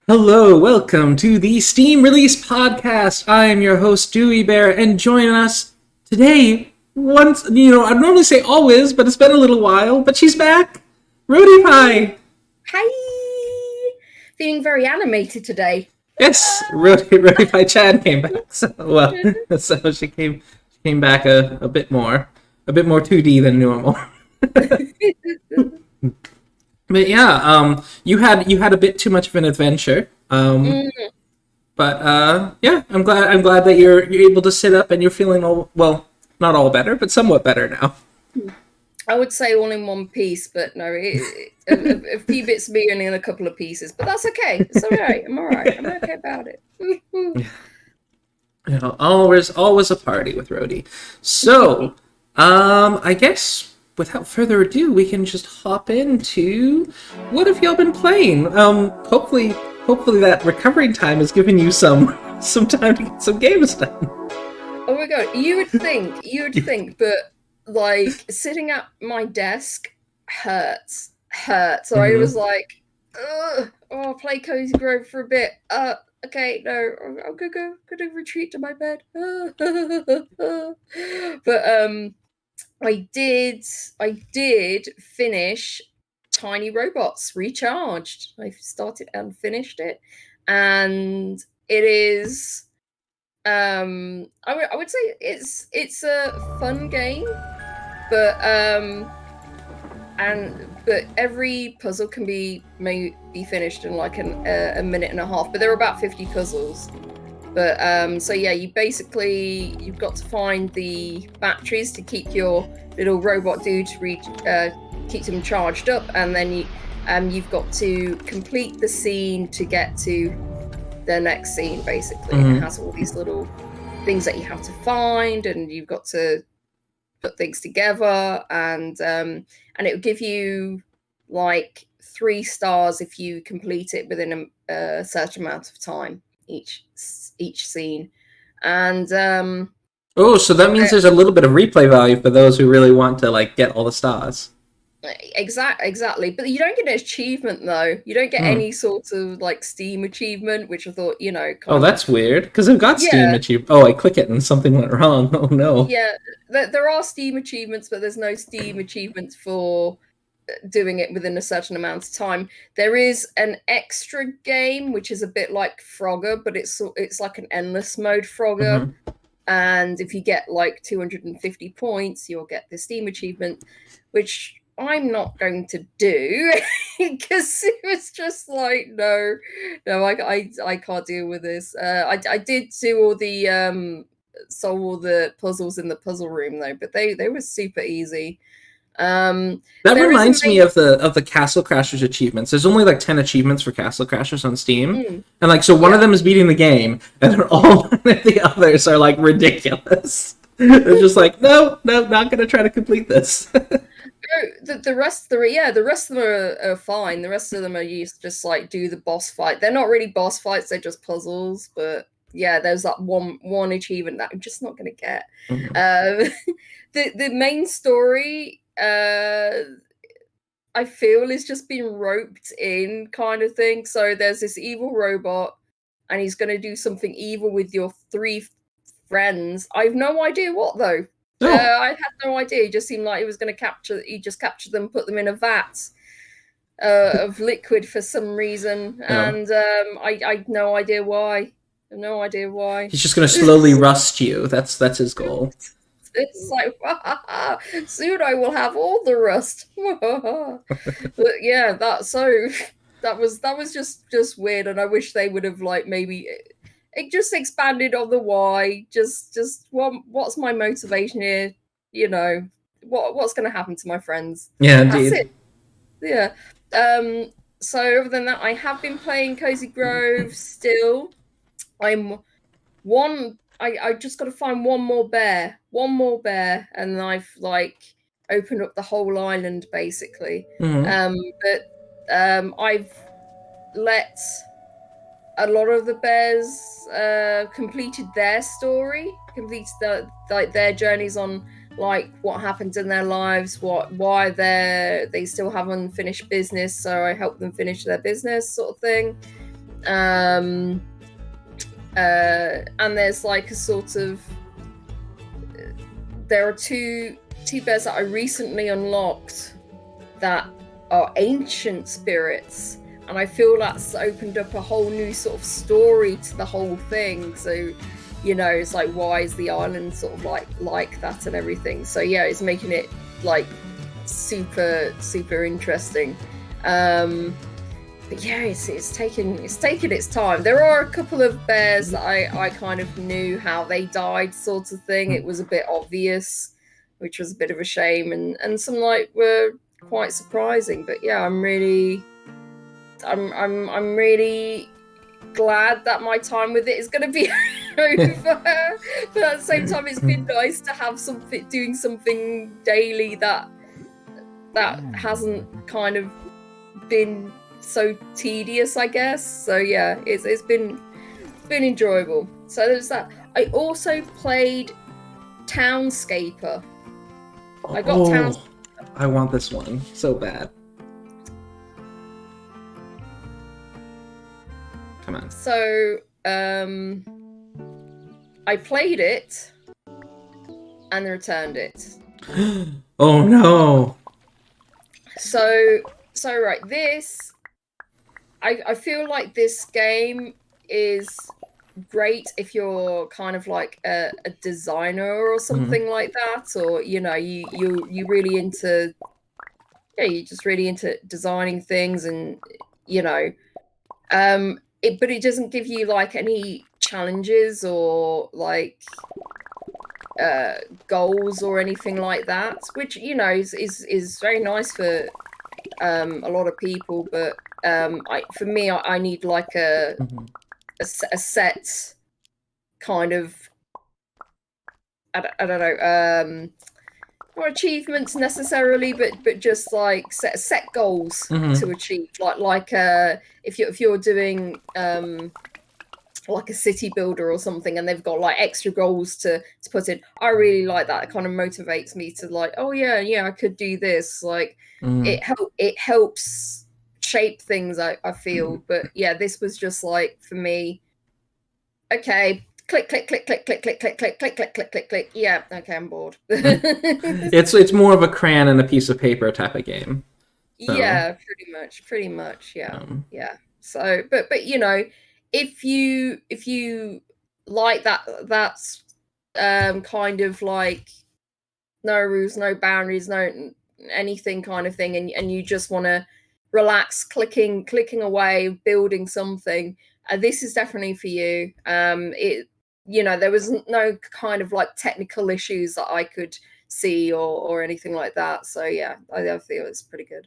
Hello, welcome to the Steam Release Podcast. I am your host, Dewey Bear, and joining us today, I normally say always, but it's been a little while, but she's back, Roadypie. Hi! Feeling very animated today. Yes, Roadypie Chan came back, so she came back a bit more 2D than normal. But yeah, you had a bit too much of an adventure. But yeah, I'm glad that you're able to sit up and you're feeling not all better, but somewhat better now. I would say all in one piece, but no, a few bits of me and in a couple of pieces. But that's okay. It's all right. I'm all right. I'm okay about it. Always a party with Rhodey. So, I guess without further ado, we can just hop into what have y'all been playing. Hopefully that recovering time has given you some time to get some games done. Oh my god, you would think, but like sitting at my desk hurts. So I was like, I'll play Cozy Grove for a bit. Okay, no, I'm gonna retreat to my bed. But I did finish Tiny Robots Recharged. I started and finished it, and it is I would say it's a fun game, but every puzzle can be finished in like a minute and a half, but there are about 50 puzzles. But so yeah, you've got to find the batteries to keep your little robot dude keep them charged up, and then you've got to complete the scene to get to the next scene. Basically, It has all these little things that you have to find, and you've got to put things together, and it will give you like 3 stars if you complete it within a certain amount of time each scene. And so that means there's a little bit of replay value for those who really want to like get all the stars. Exactly, but you don't get an achievement though. You don't get any sort of like Steam achievement, which I thought, that's weird, because I've got Steam achievement. I click it and something went wrong. Oh no. Yeah, there are Steam achievements, but there's no Steam achievements for doing it within a certain amount of time. There is an extra game which is a bit like Frogger, but it's like an endless mode Frogger. And if you get like 250 points, you'll get the Steam achievement, which I'm not going to do because it was just like no, I can't deal with this. I did do all the solve all the puzzles in the puzzle room though, but they were super easy. That reminds me of the Castle Crashers achievements. There's only like 10 achievements for Castle Crashers on Steam, and like one of them is beating the game, and all of the others are like ridiculous. They're just like no, not gonna try to complete this. The rest of them are fine. The rest of them are used to just like do the boss fight. They're not really boss fights; they're just puzzles. But yeah, there's that one achievement that I'm just not gonna get. The main story, I feel, is just being roped in kind of thing. So there's this evil robot, and he's going to do something evil with your 3 friends. I have no idea what though. I had no idea. It just seemed like he was going to capture them, put them in a vat of liquid for some reason, and I had no idea why. He's just going to slowly rust you. That's his goal. It's like, soon I will have all the rust. But yeah, that was just weird, and I wish they would have like maybe it just expanded on the why. Just what's my motivation here? What's going to happen to my friends? Yeah, indeed. That's it. Yeah. So other than that, I have been playing Cozy Grove still. I just got to find one more bear, and I've like opened up the whole island basically. But I've let a lot of the bears completed their story, their journeys on like what happened in their lives, why they still have unfinished business. So I help them finish their business, sort of thing. And there's like a sort of there are two bears that I recently unlocked that are ancient spirits, and I feel that's opened up a whole new sort of story to the whole thing. So, you know, it's like, why is the island sort of like that and everything? So yeah, it's making it like super interesting. But yeah, it's taken its time. There are a couple of bears that I kind of knew how they died, sort of thing. It was a bit obvious, which was a bit of a shame, and some like were quite surprising. But yeah, I'm really glad that my time with it is going to be over. But at the same time, it's been nice to have doing something daily that hasn't kind of been so tedious, I guess. So yeah, it's been enjoyable. So there's that. I also played Townscaper. I got Townscaper. I want this one so bad. Come on. So I played it and returned it. Oh no. So right, this I feel like this game is great if you're kind of like a designer or something like that, or you know, you really into you're just really into designing things, and you know, but it doesn't give you like any challenges or like goals or anything like that, which you know is very nice for a lot of people, but for me, I need like a set kind of I don't know, not achievements necessarily, but just like set goals to achieve. Like if you're doing like a city builder or something, and they've got like extra goals to put in. I really like that. It kind of motivates me to like, oh yeah, I could do this. Like it helps shape things, I feel. But yeah, this was just like, for me, okay, click. Yeah, okay, I'm bored. It's more of a crayon and a piece of paper type of game. So. Yeah, pretty much. Yeah, yeah. So, but you know, if you like that's kind of like no rules, no boundaries, no anything kind of thing, and you just want to relax, clicking away, building something, this is definitely for you. You know, there was no kind of like technical issues that I could see or anything like that. So yeah, I feel it's pretty good.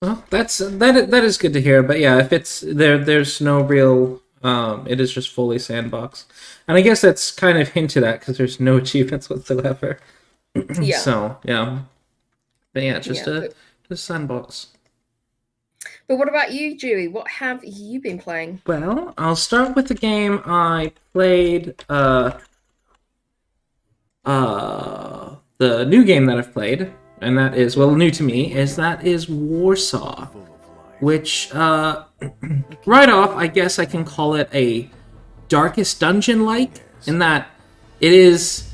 Well, that is good to hear. But yeah, if it's there's no real, it is just fully sandbox, and I guess that's kind of hinted at because there's no achievements whatsoever. Yeah. So yeah, but yeah, just a sandbox. But what about you, Dewey? What have you been playing? Well, I'll start with the game I played. The new game that I've played, and that is, well, new to me, is Warsaw, which right off, I guess I can call it a Darkest Dungeon-like, in that it is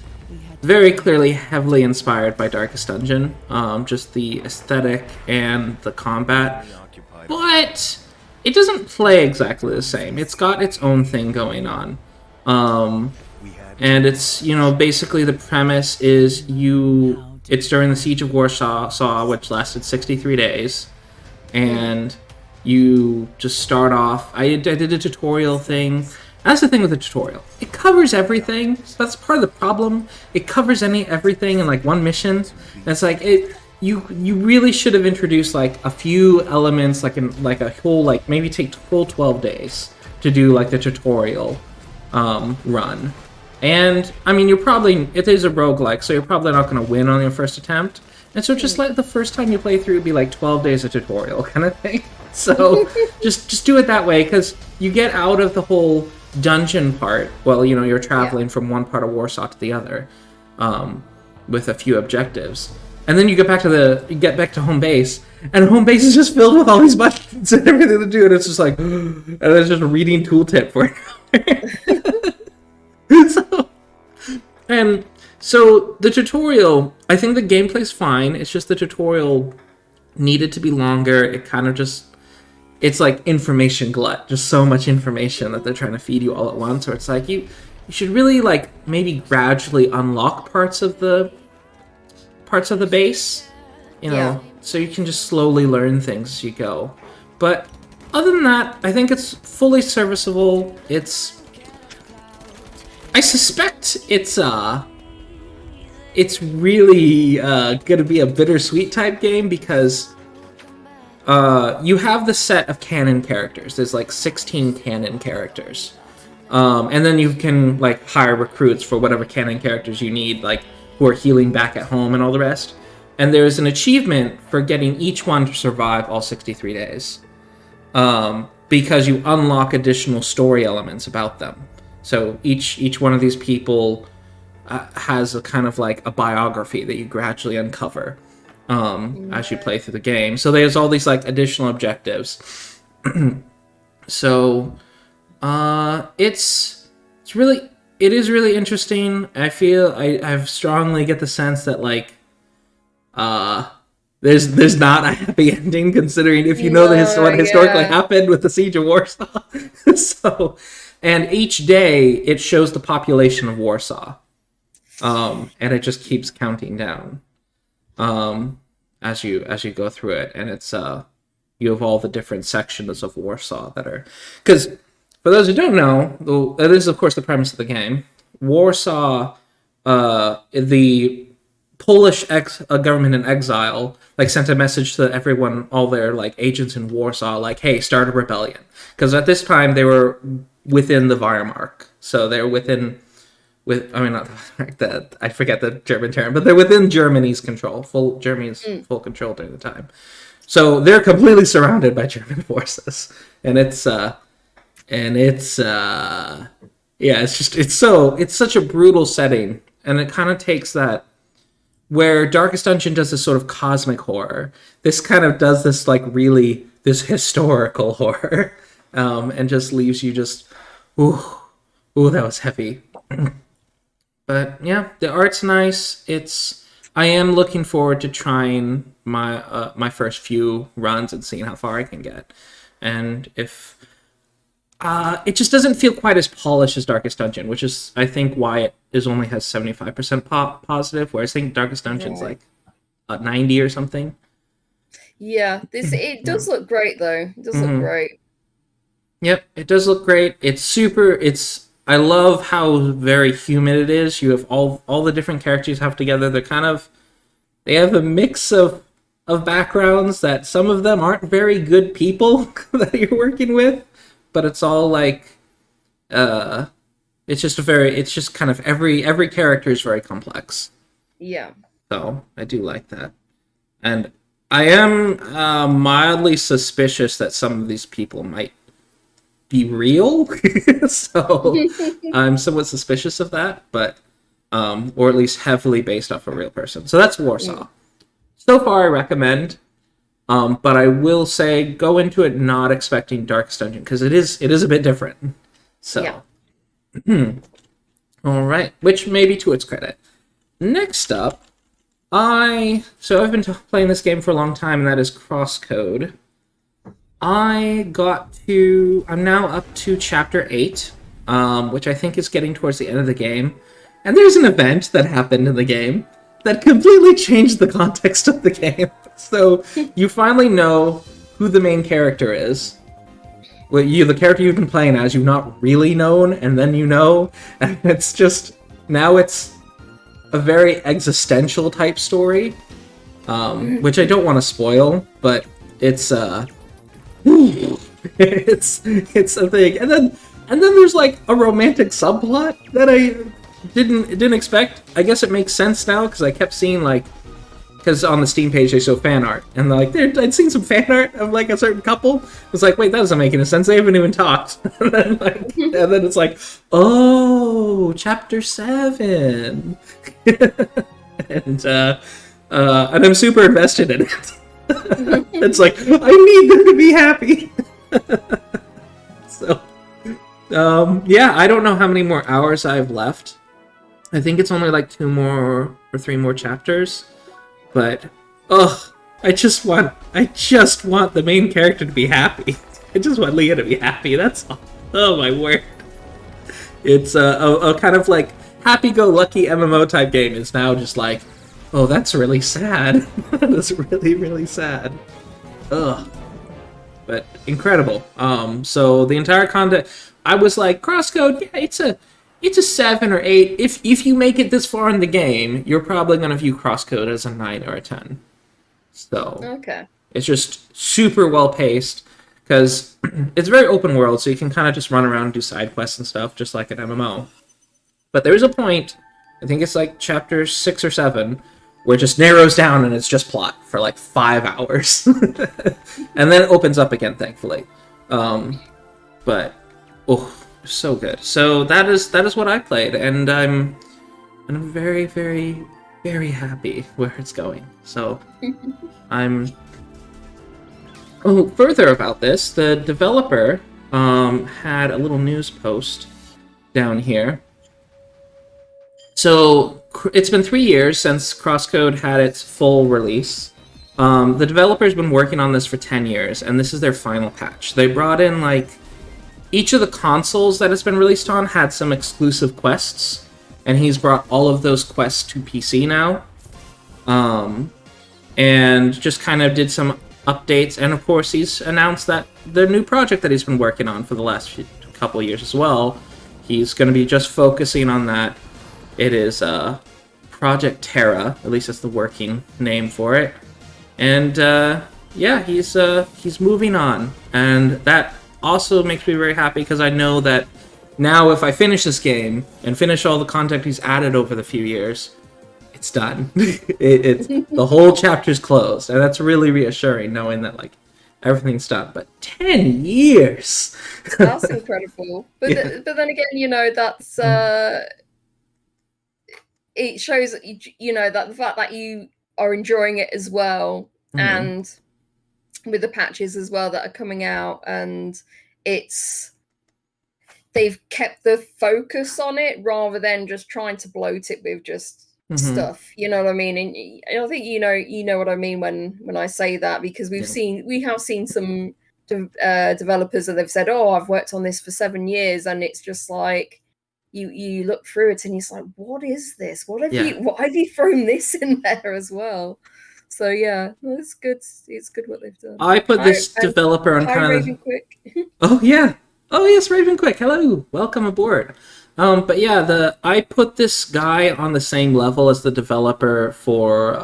very clearly heavily inspired by Darkest Dungeon, just the aesthetic and the combat. But it doesn't play exactly the same. It's got its own thing going on. And it's, you know, basically the premise is it's during the Siege of Warsaw, which lasted 63 days. And you just start off. I did a tutorial thing. That's the thing with the tutorial. It covers everything. That's part of the problem. It covers everything in like one mission. And it's like You really should have introduced like a few elements, like a whole, like maybe take full 12 days to do like the tutorial run. And I mean, it is a roguelike, so you're probably not going to win on your first attempt. And so just let the first time you play through be like 12 days of tutorial kind of thing. So just do it that way, because you get out of the whole dungeon part while, you know, you're traveling from one part of Warsaw to the other with a few objectives. And then you get back to home base, And home base is just filled with all these buttons and everything to do, and it's just like, and it's just a reading tooltip for it. So the tutorial, I think the gameplay's fine. It's just the tutorial needed to be longer. It kind of just, it's like information glut, just so much information that they're trying to feed you all at once. Or it's like you should really like maybe gradually unlock parts of the base, you know, so you can just slowly learn things as you go. But other than that, I think it's fully serviceable. I suspect it's really gonna be a bittersweet type game because you have the set of canon characters. There's like 16 canon characters. And then you can like hire recruits for whatever canon characters you need, like who are healing back at home and all the rest. And there's an achievement for getting each one to survive all 63 days. Because you unlock additional story elements about them. So each one of these people has a kind of like a biography that you gradually uncover as you play through the game. So there's all these like additional objectives. So it is really interesting. I feel I strongly get the sense that like there's not a happy ending, considering if you know what historically happened with the Siege of Warsaw. So, and each day it shows the population of Warsaw. And it just keeps counting down as you go through it, and it's you have all the different sections of Warsaw that are, because for those who don't know, that is of course the premise of the game. Warsaw, the Polish government in exile, like sent a message to everyone, all their like agents in Warsaw, like, hey, start a rebellion, because at this time they were within the Wirewalk, so they're within. I forget the German term, but they're within Germany's control, full control during the time. So they're completely surrounded by German forces, and it's such a brutal setting, and it kind of takes that where Darkest Dungeon does this sort of cosmic horror. This kind of does this like really this historical horror, and just leaves you just, ooh, that was heavy. But yeah, the art's nice. I am looking forward to trying my first few runs and seeing how far I can get. And if it just doesn't feel quite as polished as Darkest Dungeon, which is I think why it only has 75% positive, whereas I think Darkest Dungeon's like 90 or something. Yeah, it does look great though. It does look great. Yep, it does look great. I love how very human it is. You have all the different characters you have together. They have a mix of backgrounds that some of them aren't very good people that you're working with, but it's all like, it's just kind of every character is very complex. Yeah. So I do like that. And I am mildly suspicious that some of these people might be real, so I'm somewhat suspicious of that, but or at least heavily based off a real person. So that's Warsaw. So far, I recommend, but I will say go into it not expecting Darkest Dungeon, because it is a bit different. So, all right, which may be to its credit. Next up, I've been playing this game for a long time, and that is Crosscode. I'm now up to Chapter 8, which I think is getting towards the end of the game. And there's an event that happened in the game that completely changed the context of the game. So you finally know who the main character is. Well, the character you've been playing as, you've not really known, and then you know. And it's just, now it's a very existential type story, which I don't want to spoil, but it's it's a thing, and then there's like a romantic subplot that I didn't expect. I guess it makes sense now because I kept seeing because on the Steam page they show fan art, and I'd seen some fan art of like a certain couple. I was like, wait, that doesn't make any sense. They haven't even talked. and then it's like, oh, Chapter 7, and I'm super invested in it. It's like, I need them to be happy. So, yeah, I don't know how many more hours I have left. I think it's only like 2 more or 3 more chapters. But, I just want the main character to be happy. I just want Leah to be happy, that's all. Oh my word. It's a kind of like happy-go-lucky MMO type game is now just like, oh, that's really sad. That's really, really sad. Ugh. But incredible. So the entire content, I was like, Crosscode, yeah, it's a 7 or 8. If you make it this far in the game, you're probably gonna view Crosscode as a 9 or a 10. So okay, it's just super well paced because it's very open world, so you can kind of just run around and do side quests and stuff, just like an MMO. But there's a point, I think it's like chapter 6 or 7, where it just narrows down and it's just plot for like 5 hours. And then it opens up again, thankfully. But, so good. So that is what I played, and I'm very, very, very happy where it's going. So I'm... Oh, further about this, the developer had a little news post down here. So it's been 3 years since Crosscode had its full release. The developer's been working on this for 10 years, and this is their final patch. They brought in, like, each of the consoles that it's been released on had some exclusive quests, and he's brought all of those quests to PC now. And just kind of did some updates, and of course he's announced that the new project that he's been working on for the last couple of years as well, he's going to be just focusing on that. It is Project Terra, at least that's the working name for it. And yeah, he's moving on, and that also makes me very happy because I know that now if I finish this game and finish all the content he's added over the few years, it's done. It's the whole chapter's closed, and that's really reassuring knowing that like everything's done. But 10 years, that's incredible. But yeah. But then again, you know, that's it shows that you know that the fact that you are enjoying it as well, and with the patches as well that are coming out, and they've kept the focus on it rather than just trying to bloat it with just stuff, you know what I mean? And I think you know what I mean when I say that, because we have seen some developers and they've said, oh, I've worked on this for 7 years, and it's just like you look through it and you're like, what is this? What have you thrown this in there as well? So yeah, it's good. It's good what they've done. I put this developer on kind of Ravenquick. Oh yeah. Oh yes, Ravenquick. Hello, welcome aboard. But yeah, I put this guy on the same level as the developer for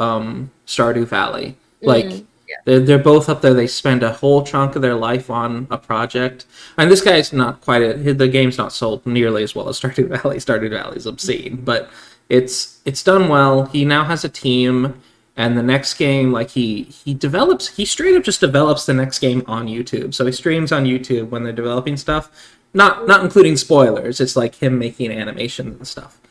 Stardew Valley. Like they're both up there. They spend a whole chunk of their life on a project. And this guy's not quite the game's not sold nearly as well as Stardew Valley. Stardew Valley's obscene, but it's done well. He now has a team. And the next game, like he straight up just develops the next game on YouTube. So he streams on YouTube when they're developing stuff, not including spoilers. It's like him making animation and stuff.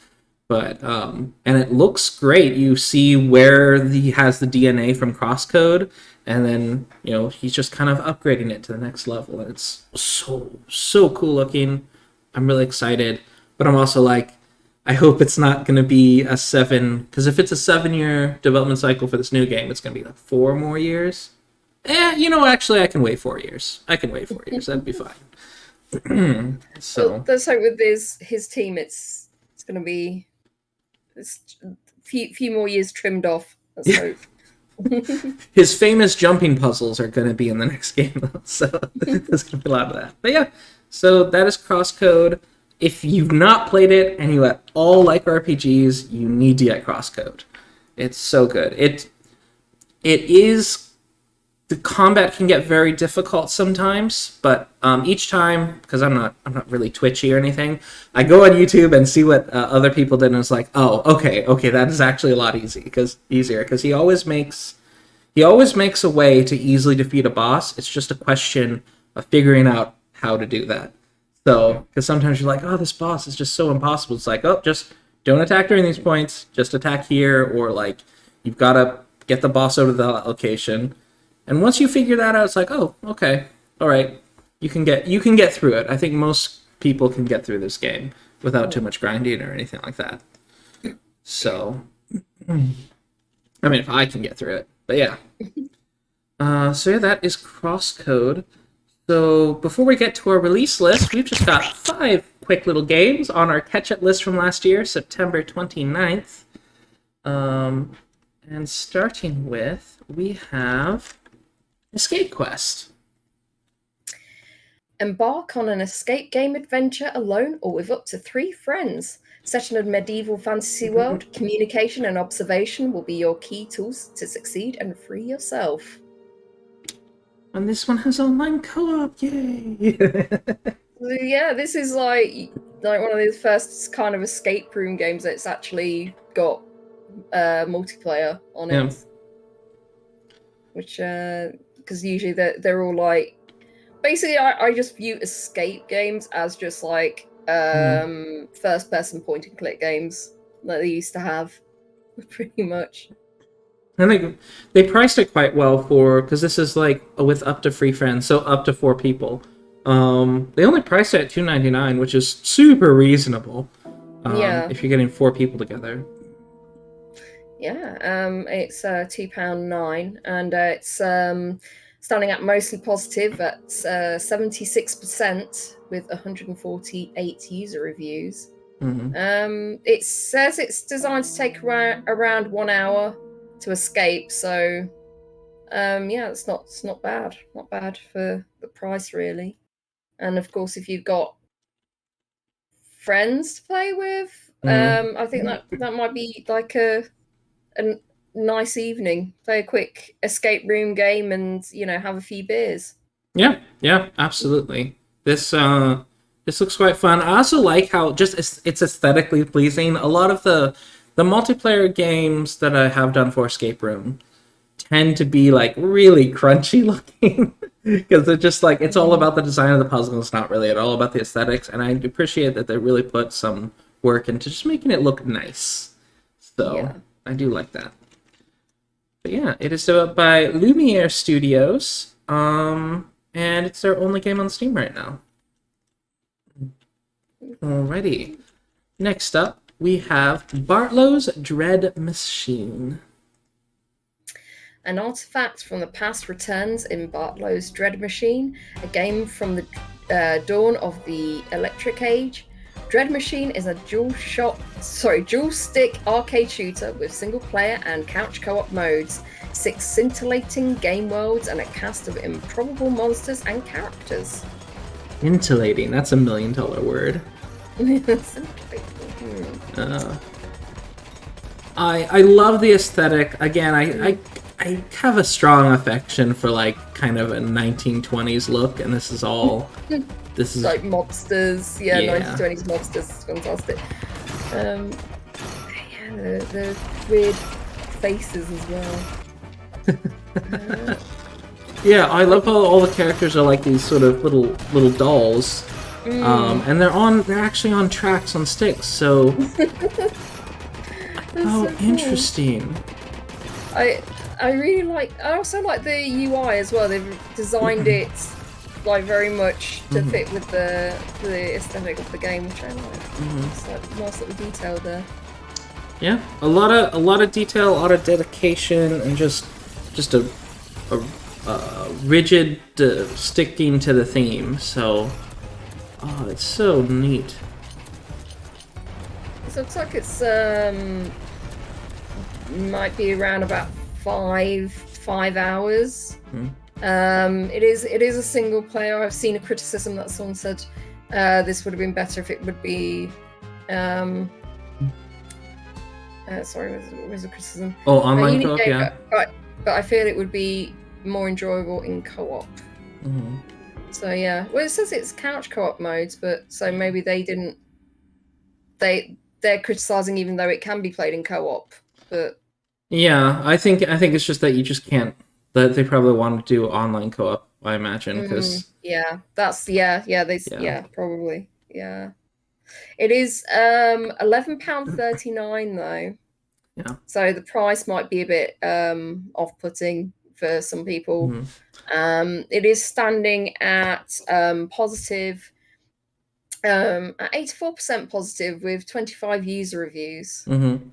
But and it looks great. You see where he has the DNA from Crosscode, and then he's just kind of upgrading it to the next level. And it's so cool looking. I'm really excited, but I'm also like, I hope it's not going to be a 7, because if it's a 7-year development cycle for this new game, it's going to be like 4 more years. Actually, I can wait 4 years. That'd be fine. So let's hope with his team, it's going to be a few more years trimmed off. Let's hope. His famous jumping puzzles are going to be in the next game, so there's going to be a lot of that. But yeah, so that is Crosscode. If you've not played it and you at all like RPGs, you need to get Crosscode. It's so good. It is. The combat can get very difficult sometimes, but each time, because I'm not really twitchy or anything, I go on YouTube and see what other people did, and it's like, oh, okay, that is actually a lot easier because he always makes a way to easily defeat a boss. It's just a question of figuring out how to do that. So, because sometimes you're like, oh, this boss is just so impossible. It's like, oh, just don't attack during these points. Just attack here, or like, you've got to get the boss out of that location. And once you figure that out, it's like, oh, okay, all right, you can get through it. I think most people can get through this game without too much grinding or anything like that. So, I mean, if I can get through it, but yeah. So yeah, that is Crosscode. So before we get to our release list, we've just got 5 quick little games on our catch-up list from last year, September 29th. And starting with, we have Escape Quest. Embark on an escape game adventure alone or with up to 3 friends. Set in a medieval fantasy world, communication and observation will be your key tools to succeed and free yourself. And this one has online co-op, yay! Yeah, this is like one of those first kind of escape room games that's actually got multiplayer on it. Yeah. Which, because usually they're all like, basically I just view escape games as just like first person point and click games that they used to have, pretty much. I think they priced it quite well because this is like with up to 3 friends, so up to 4 people. They only priced it at $2.99, which is super reasonable. If you're getting 4 people together. Yeah, it's £2.09, and it's standing at mostly positive at 76% with 148 user reviews. It says it's designed to take around 1 hour to escape, so yeah, it's not bad for the price, really. And of course, if you've got friends to play with, I think that might be like a nice evening. Play a quick escape room game and have a few beers. Yeah, absolutely. This looks quite fun. I also like how just it's aesthetically pleasing. A lot of the multiplayer games that I have done for escape room tend to be like really crunchy looking because they're just like it's all about the design of the puzzle. It's not really at all about the aesthetics, and I appreciate that they really put some work into just making it look nice. So yeah. I do like that. But yeah, it is developed by Lumiere Studios, and it's their only game on Steam right now. Alrighty. Next up, we have Bartlow's Dread Machine. An artifact from the past returns in Bartlow's Dread Machine, a game from the dawn of the Electric Age. Dread Machine is a dual-stick arcade shooter with single-player and couch co-op modes, 6 scintillating game worlds, and a cast of improbable monsters and characters. Scintillating, that's $1 million word. I love the aesthetic. Again, I have a strong affection for like kind of a 1920s look, and this is like mobsters, 1920s mobsters. It's fantastic. The weird faces as well. Yeah, I love how all the characters are like these sort of little dolls, and they're actually on tracks on sticks. So, so interesting. Cool. I also like the UI as well. They've designed it like very much to fit with the aesthetic of the game, which I like. It's like nice little detail there. Yeah, a lot of detail, a lot of dedication, and just a rigid sticking to the theme. So, it's so neat. So it looks like it's might be around about 5 hours. It is a single player. I've seen a criticism that someone said this would have been better if it would be sorry, what was the criticism? Oh, online co-op, yeah. But I feel it would be more enjoyable in co-op. So yeah, well, it says it's couch co-op modes, but so maybe they didn't. They're criticizing even though it can be played in co-op, but. Yeah, I think it's just that you just can't. That they probably want to do online co-op, I imagine, because probably. Yeah. It is £11.39 though. Yeah. So the price might be a bit off-putting for some people. Mm-hmm. It is standing at positive, at 84% positive with 25 user reviews. Mm-hmm.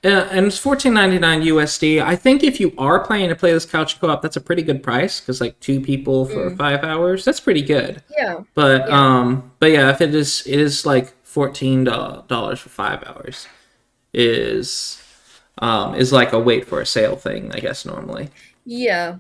And it's $14.99 USD. I think if you are planning to play this couch co-op, that's a pretty good price because like 2 people for 5 hours, that's pretty good. Yeah. But yeah, if it is like $14 for 5 hours, is like a wait for a sale thing, I guess normally. Yeah.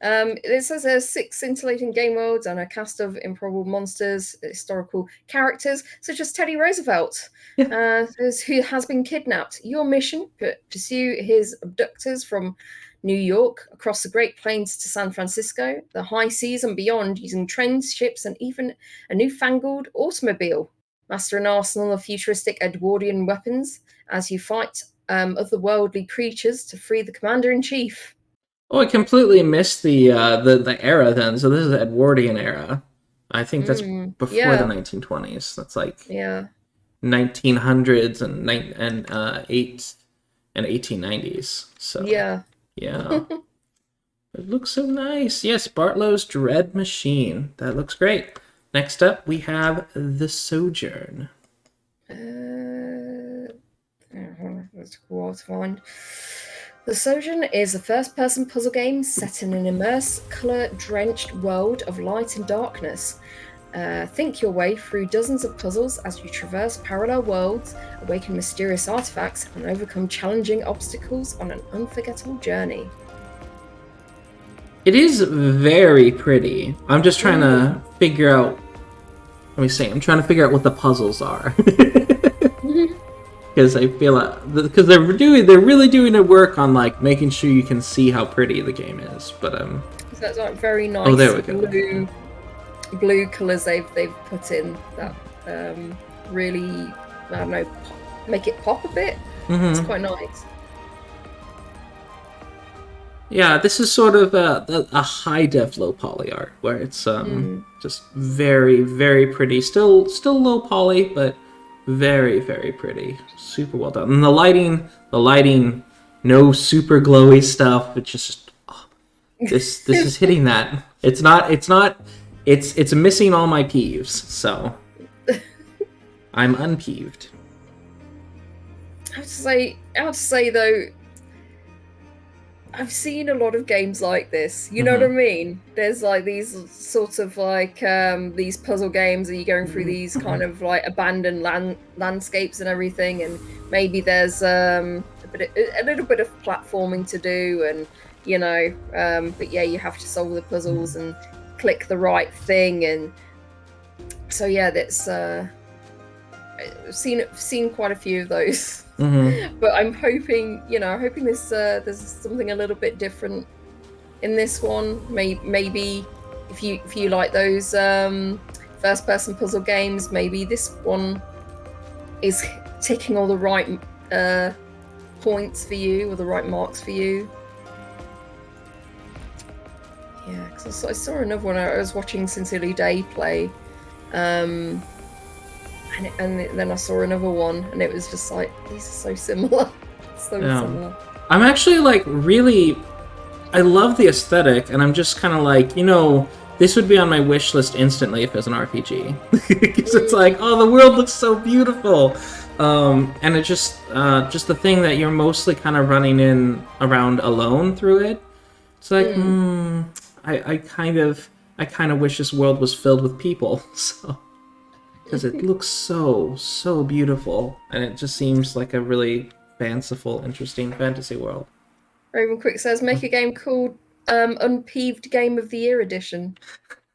It says there's 6 scintillating game worlds and a cast of improbable monsters, historical characters, such as Teddy Roosevelt, who has been kidnapped. Your mission: pursue his abductors from New York, across the Great Plains to San Francisco, the high seas and beyond, using trains, ships, and even a newfangled automobile. Master an arsenal of futuristic Edwardian weapons as you fight otherworldly creatures to free the Commander-in-Chief. Oh, I completely missed the era then. So this is the Edwardian era. I think that's before the 1920s. That's like 1900s and 1890s. So yeah. It looks so nice. Yes, Bartlow's Dread Machine. That looks great. Next up, we have the Sojourn. That's cool to find. The Sojourn is a first-person puzzle game set in an immersive, colour-drenched world of light and darkness. Think your way through dozens of puzzles as you traverse parallel worlds, awaken mysterious artifacts, and overcome challenging obstacles on an unforgettable journey. It is very pretty. I'm just trying to figure out... Let me see. I'm trying to figure out what the puzzles are. Because I feel like... Because they're really doing their work on like making sure you can see how pretty the game is. But So that's like very nice blue colours they've put in that really, I don't know, make it pop a bit. It's quite nice. Yeah, this is sort of a high def low poly art where it's just very, very pretty. Still low poly, but very, very pretty. Super well done. And the lighting, no super glowy stuff. It's just this is hitting that. It's missing all my peeves. So I'm unpeeved. I have to say though, I've seen a lot of games like this. You know what I mean? There's like these sort of like these puzzle games and you're going through these kind of like abandoned landscapes and everything, and maybe there's a little bit of platforming to do, and you know, but yeah, you have to solve the puzzles and click the right thing, and so yeah, that's I've seen quite a few of those. But I'm hoping, this there's something a little bit different in this one. Maybe if you like those first-person puzzle games, maybe this one is ticking all the right points for you or the right marks for you. Yeah, because I saw another one. I was watching Sincerely Day play. And then I saw another one, and it was just like, these are so similar. Similar. I'm actually like really... I love the aesthetic, and I'm just kind of like, this would be on my wish list instantly if it was an RPG. Because it's like, oh, the world looks so beautiful. And it just the thing that you're mostly kind of running in around alone through it. It's like, I kind of wish this world was filled with people, so... Because it looks so beautiful, and it just seems like a really fanciful, interesting fantasy world. Raven Quick says, make a game called Unpeeved Game of the Year Edition.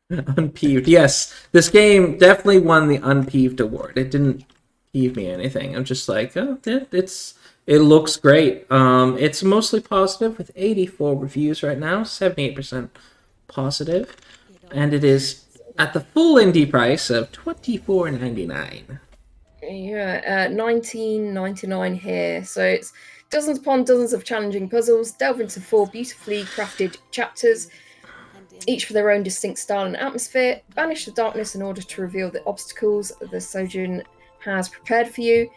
Unpeeved, yes. This game definitely won the Unpeeved award. It didn't peeve me anything. I'm just like, oh, it looks great. It's mostly positive with 84 reviews right now, 78% positive, and it is at the full indie price of $24.99. Yeah, $19.99 here. So it's dozens upon dozens of challenging puzzles. Delve into 4 beautifully crafted chapters, each with their own distinct style and atmosphere. Banish the darkness in order to reveal the obstacles the Sojourn has prepared for you.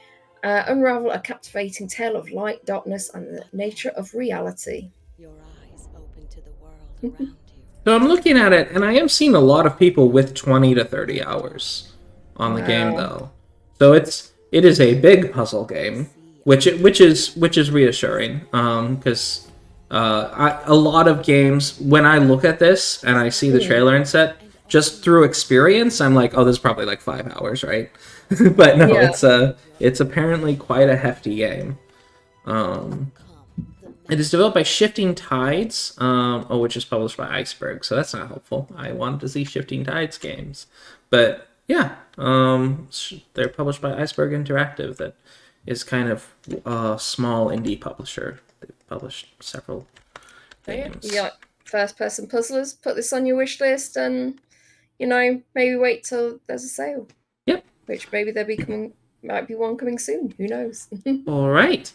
Unravel a captivating tale of light, darkness, and the nature of reality. So I'm looking at it, and I am seeing a lot of people with 20 to 30 hours on the game, though. So it is a big puzzle game, which is reassuring. Because a lot of games, when I look at this and I see the trailer and set, just through experience, I'm like, oh, this is probably like 5 hours, right? But no, it's apparently quite a hefty game. It is developed by Shifting Tides, which is published by Iceberg, so that's not helpful. I wanted to see Shifting Tides games. But yeah, they're published by Iceberg Interactive, that is kind of a small indie publisher. They've published several games. You got first-person puzzlers, put this on your wish list, and, maybe wait till there's a sale. Yep. Which maybe might be one coming soon. Who knows? All right.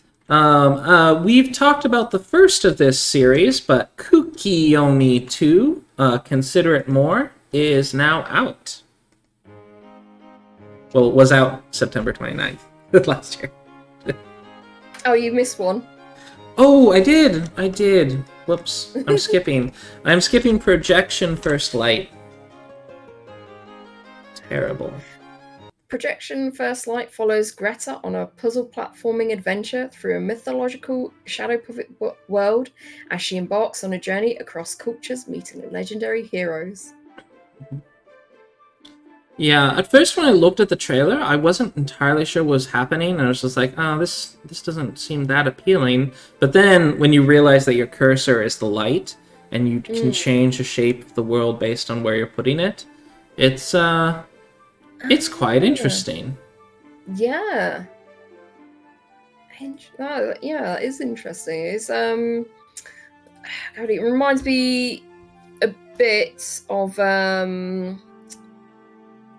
We've talked about the first of this series, but KUUKIYOMI 2, Consider It More, is now out. Well, it was out September 29th last year. Oh, you missed one. Oh, I did. Whoops. I'm skipping Projection First Light. Terrible. Projection First Light follows Greta on a puzzle platforming adventure through a mythological shadow puppet world as she embarks on a journey across cultures, meeting legendary heroes. Yeah, at first when I looked at the trailer, I wasn't entirely sure what was happening, and I was just like, oh, this doesn't seem that appealing. But then when you realize that your cursor is the light, and you can change the shape of the world based on where you're putting it, it's quite interesting. Yeah. Yeah, it is interesting. It's God, it reminds me a bit of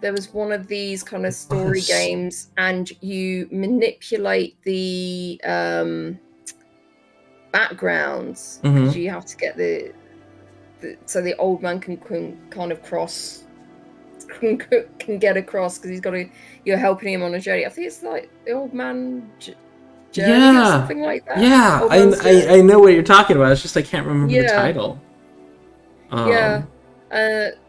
there was one of these kind of story games, and you manipulate the backgrounds because you have to get the so the old man can kind of can get across because you're helping him on a journey. I think it's like the old man journey or something like that. Yeah, I know what you're talking about. It's just I can't remember the title.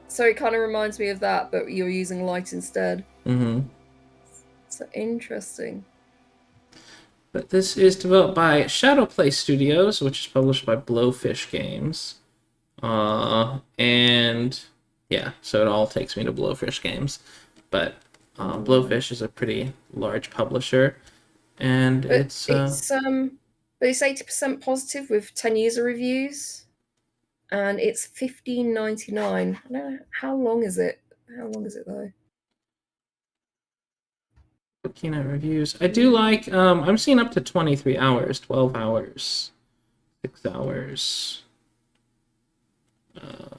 So it kind of reminds me of that, but you're using light instead. So interesting. But this is developed by Shadowplay Studios, which is published by Blowfish Games. And yeah, so it all takes me to Blowfish Games. But Blowfish is a pretty large publisher, and but it's 80% positive with 10 user reviews, and it's $15.99. I don't know, how long is it? How long is it though? Looking at reviews, I do like. I'm seeing up to 23 hours, 12 hours, 6 hours,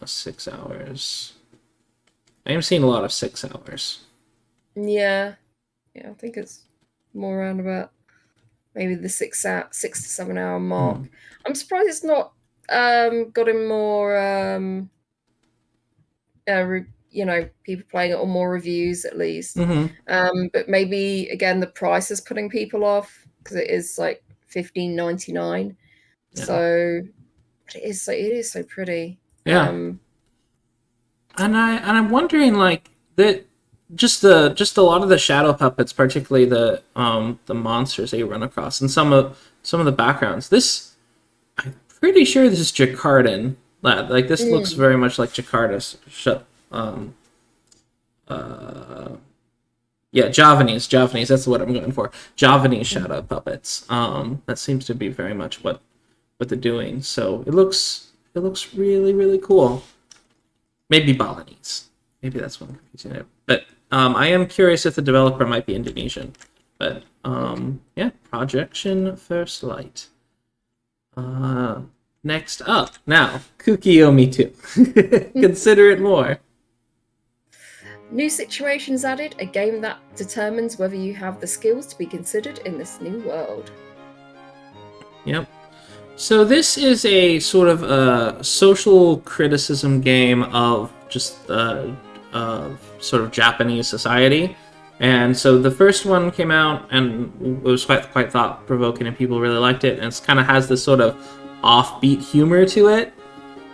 6 hours. I am seeing a lot of 6 hours. Yeah, I think it's more around about maybe the 6 to 7 hour mark. I'm surprised it's not gotten more people playing it or more reviews at least. But maybe again the price is putting people off because it is like $15.99. So it is so pretty. And I'm wondering like that just a lot of the shadow puppets, particularly the monsters that you run across, and some of the backgrounds. This, I'm pretty sure this is Jakartan. Like this looks very much like Jakarta's Javanese. That's what I'm going for. Javanese shadow puppets. That seems to be very much what they're doing. So it looks really, really cool. Maybe Balinese. Maybe that's what I'm confusing it. But I am curious if the developer might be Indonesian. But Projection First Light. Next up, now, KUUKIYOMI 2. Consider It More. New situations added, a game that determines whether you have the skills to be considered in this new world. Yep. So this is a sort of a social criticism game of just sort of Japanese society. And so the first one came out and it was quite thought-provoking and people really liked it. And it kind of has this sort of offbeat humor to it.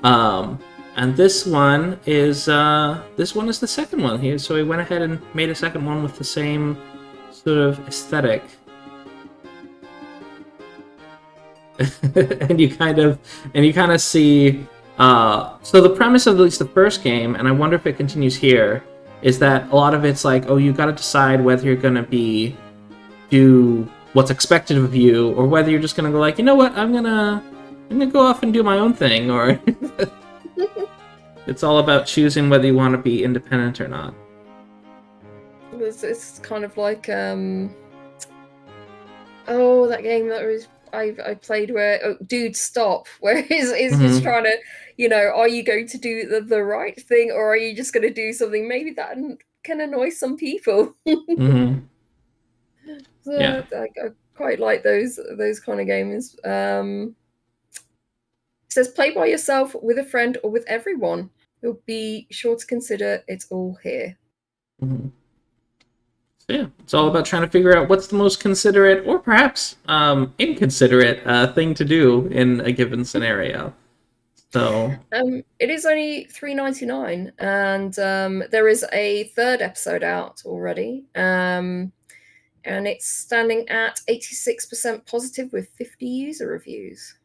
And this one is the second one here. So he went ahead and made a second one with the same sort of aesthetic. and you kind of see so the premise of at least the first game, and I wonder if it continues here, is that a lot of it's like, oh, you got to decide whether you're going to do what's expected of you, or whether you're just going to go like, you know what, I'm gonna go off and do my own thing, or it's all about choosing whether you want to be independent or not. It's kind of like that game that I played where Dude Stop, where he's just trying to, are you going to do the right thing, or are you just going to do something maybe that can annoy some people? So yeah. I quite like those kind of games. It says play by yourself, with a friend, or with everyone. You'll be sure to consider it's all here. So yeah, it's all about trying to figure out what's the most considerate, or perhaps inconsiderate thing to do in a given scenario. So it is only $3.99, and there is a third episode out already. And it's standing at 86% positive with 50 user reviews.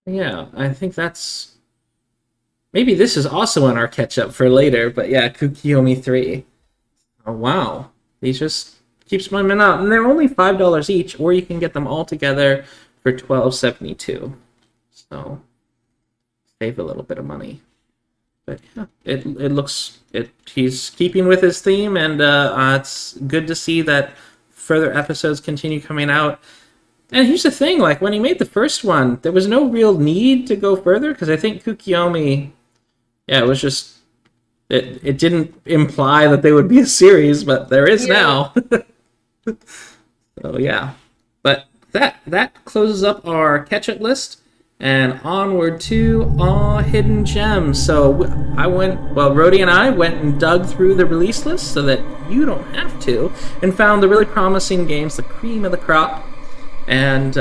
Yeah, I think that's... Maybe this is also in our catch-up for later, but yeah, KUUKIYOMI 3. Oh, wow. These just keep swimming out. And they're only $5 each, or you can get them all together for $12.72. So, save a little bit of money. But yeah, it looks... He's keeping with his theme, and it's good to see that further episodes continue coming out. And here's the thing, like, when he made the first one, there was no real need to go further, because I think KUUKIYOMI, it was just... It didn't imply that they would be a series, but there is now. So, yeah. But that closes up our catch-up list. And onward to our hidden gems. So Rody and I went and dug through the release list so that you don't have to, and found the really promising games, the cream of the crop. And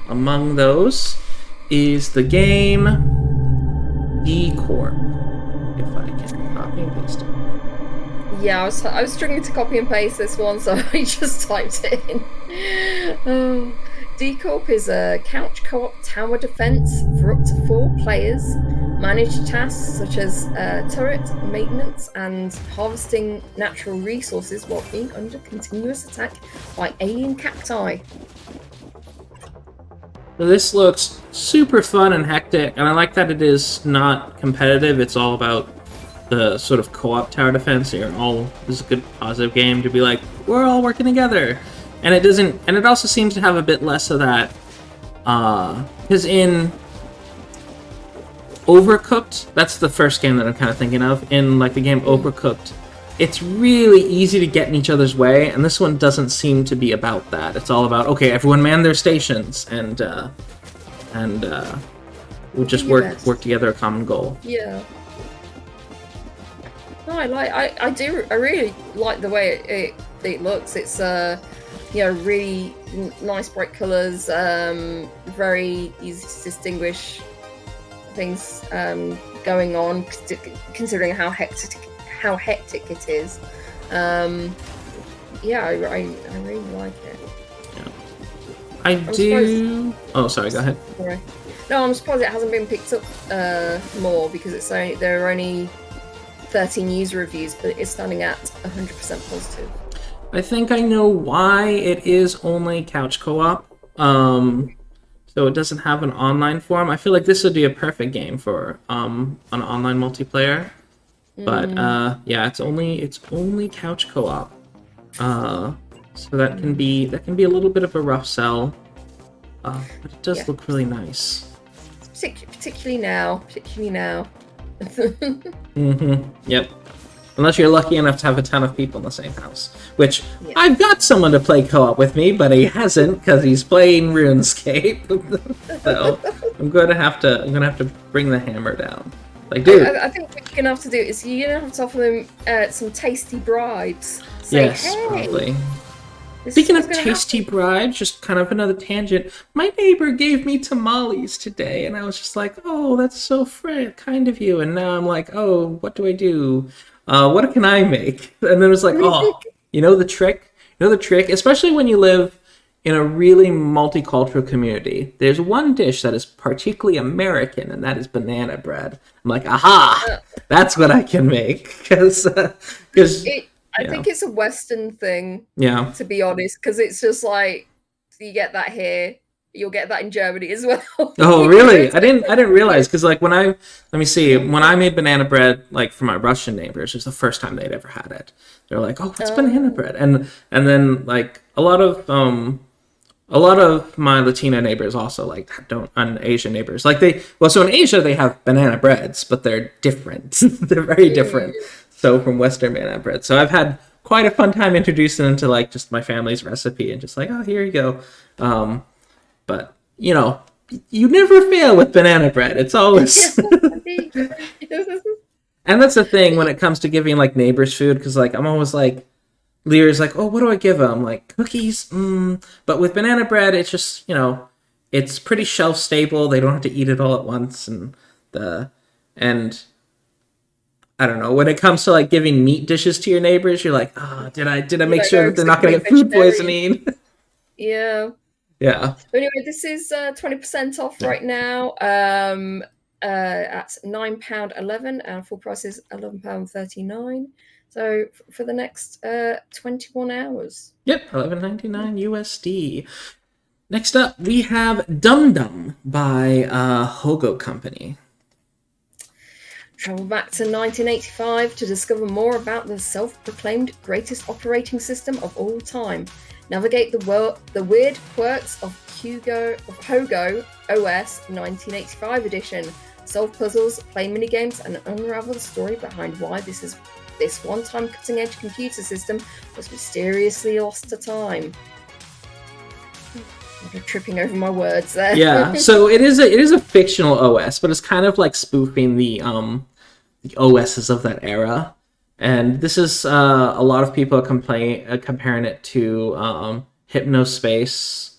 among those is the game D-Corp. If I can copy and paste it. Yeah, I was struggling to copy and paste this one, so I just typed it in. D-Corp is a couch co-op tower defense for up to 4 players. Manage tasks such as turret maintenance and harvesting natural resources while being under continuous attack by alien cacti. So this looks super fun and hectic, and I like that it is not competitive. It's all about the sort of co-op tower defense. This is a good positive game to be like, we're all working together. And it doesn't, and it also seems to have a bit less of that, because in Overcooked, that's the first game that I'm kind of thinking of, in like the game Overcooked, it's really easy to get in each other's way, and this one doesn't seem to be about that. It's all about, okay, everyone man their stations, and we'll just work together a common goal. Yeah. No, I really like the way it looks. It's really nice bright colours, very easy to distinguish things going on, considering how hectic it is. I really like it. Yeah. I do. Oh, sorry. Go ahead. Sorry. No, I'm surprised it hasn't been picked up more, because there are only 13 user reviews, but it's standing at 100% positive. I think I know why it is only couch co-op. So it doesn't have an online form. I feel like this would be a perfect game for an online multiplayer. But it's only couch co-op. So that can be a little bit of a rough sell. But it does look really nice. Particularly now. Yep. Unless you're lucky enough to have a ton of people in the same house. Which, I've got someone to play co-op with me, but he hasn't, because he's playing RuneScape. So, I'm gonna have to bring the hammer down. Like, dude. I think what you're gonna have to do is you're gonna have to offer them some tasty bribes. Yes, probably. Speaking of tasty bribes, just kind of another tangent. My neighbor gave me tamales today, and I was just like, "Oh, that's so kind of you." And now I'm like, "Oh, what do I do? What can I make?" And then it was like, "Oh, you know the trick. You know the trick, especially when you live in a really multicultural community. There's one dish that is particularly American, and that is banana bread." I'm like, "Aha! That's what I can make." Because I think it's a Western thing, yeah, to be honest, because it's just like, you get that here, you'll get that in Germany as well. Oh, really? I didn't realize, because like when I made banana bread like for my Russian neighbors, it was the first time they'd ever had it. They're like, "Oh, what's banana bread?" And then like a lot of my Latino neighbors also and Asian neighbors so in Asia they have banana breads, but they're different. They're very different. So from Western banana bread. So I've had quite a fun time introducing them to like just my family's recipe and just like, "Oh, here you go." But you know, you never fail with banana bread. It's always and that's the thing when it comes to giving like neighbors food, because like I'm always like, Lear's like, "Oh, what do I give them?" Like, "Cookies." But with banana bread, it's just, you know, it's pretty shelf stable. They don't have to eat it all at once, and I don't know. When it comes to like giving meat dishes to your neighbors, you're like, "Oh, did I make sure that they're not going to get food poisoning?" Yeah. Yeah. But anyway, this is 20% off right now. At £9.11, and full price is £11.39. So for the next 21 hours. Yep, $11.99 USD. Next up, we have Dum-Dum by Hogo Company. Travel back to 1985 to discover more about the self-proclaimed greatest operating system of all time. Navigate the weird quirks of Hogo OS 1985 edition. Solve puzzles, play minigames, and unravel the story behind why this one-time cutting-edge computer system was mysteriously lost to time. I'm tripping over my words there. Yeah, so it is a fictional OS, but it's kind of like spoofing the OSs of that era. And this is a lot of people comparing it to Hypnospace.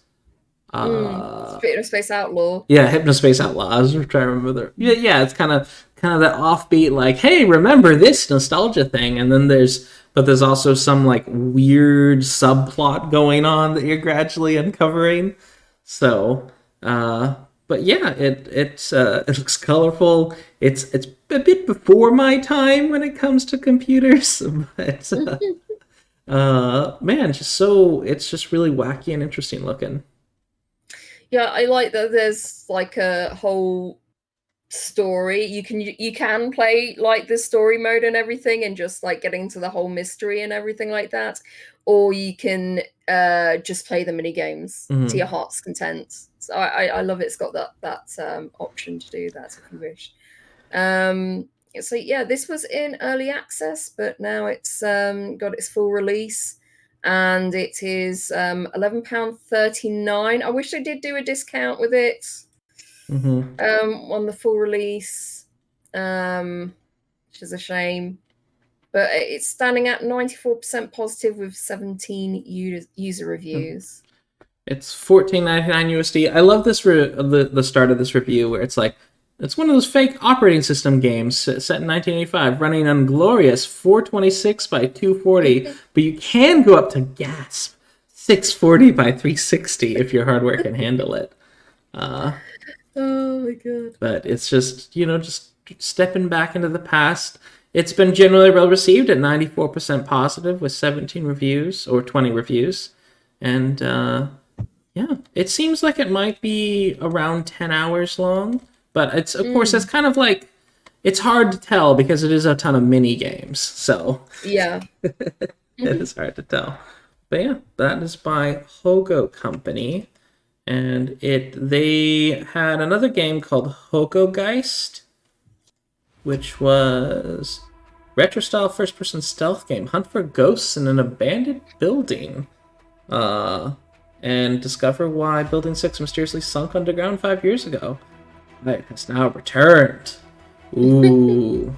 Hypnospace Outlaw. Yeah, Hypnospace Outlaw. I was trying to remember. Yeah, it's kind of that offbeat, like, "Hey, remember this nostalgia thing?" And then there's also some like weird subplot going on that you're gradually uncovering. So, but yeah, it looks colorful. It's a bit before my time when it comes to computers, but man, it's just really wacky and interesting looking. Yeah, I like that there's like a whole story. You can play like the story mode and everything and just like get into the whole mystery and everything like that. Or you can just play the mini games to your heart's content. So I love it. It's got that option to do that if you wish. So yeah, this was in early access, but now it's got its full release. And it is £11.39. I wish they did do a discount with it on the full release, which is a shame. But it's standing at 94% positive with 17 user reviews. It's $14.99 USD. I love this the start of this review where it's like, it's one of those fake operating system games set in 1985, running on glorious 426 by 240, but you can go up to, gasp, 640 by 360 if your hardware can handle it. Oh my god. But it's just, just stepping back into the past. It's been generally well received at 94% positive with 17 reviews, or 20 reviews. And yeah, it seems like it might be around 10 hours long. But it's, of course, it's kind of like, it's hard to tell because it is a ton of mini games. So yeah, it is hard to tell. But yeah, that is by Hogo Company, and they had another game called Hogogeist, which was retro-style first-person stealth game. Hunt for ghosts in an abandoned building, and discover why Building 6 mysteriously sunk underground 5 years ago. It has now returned. Ooh,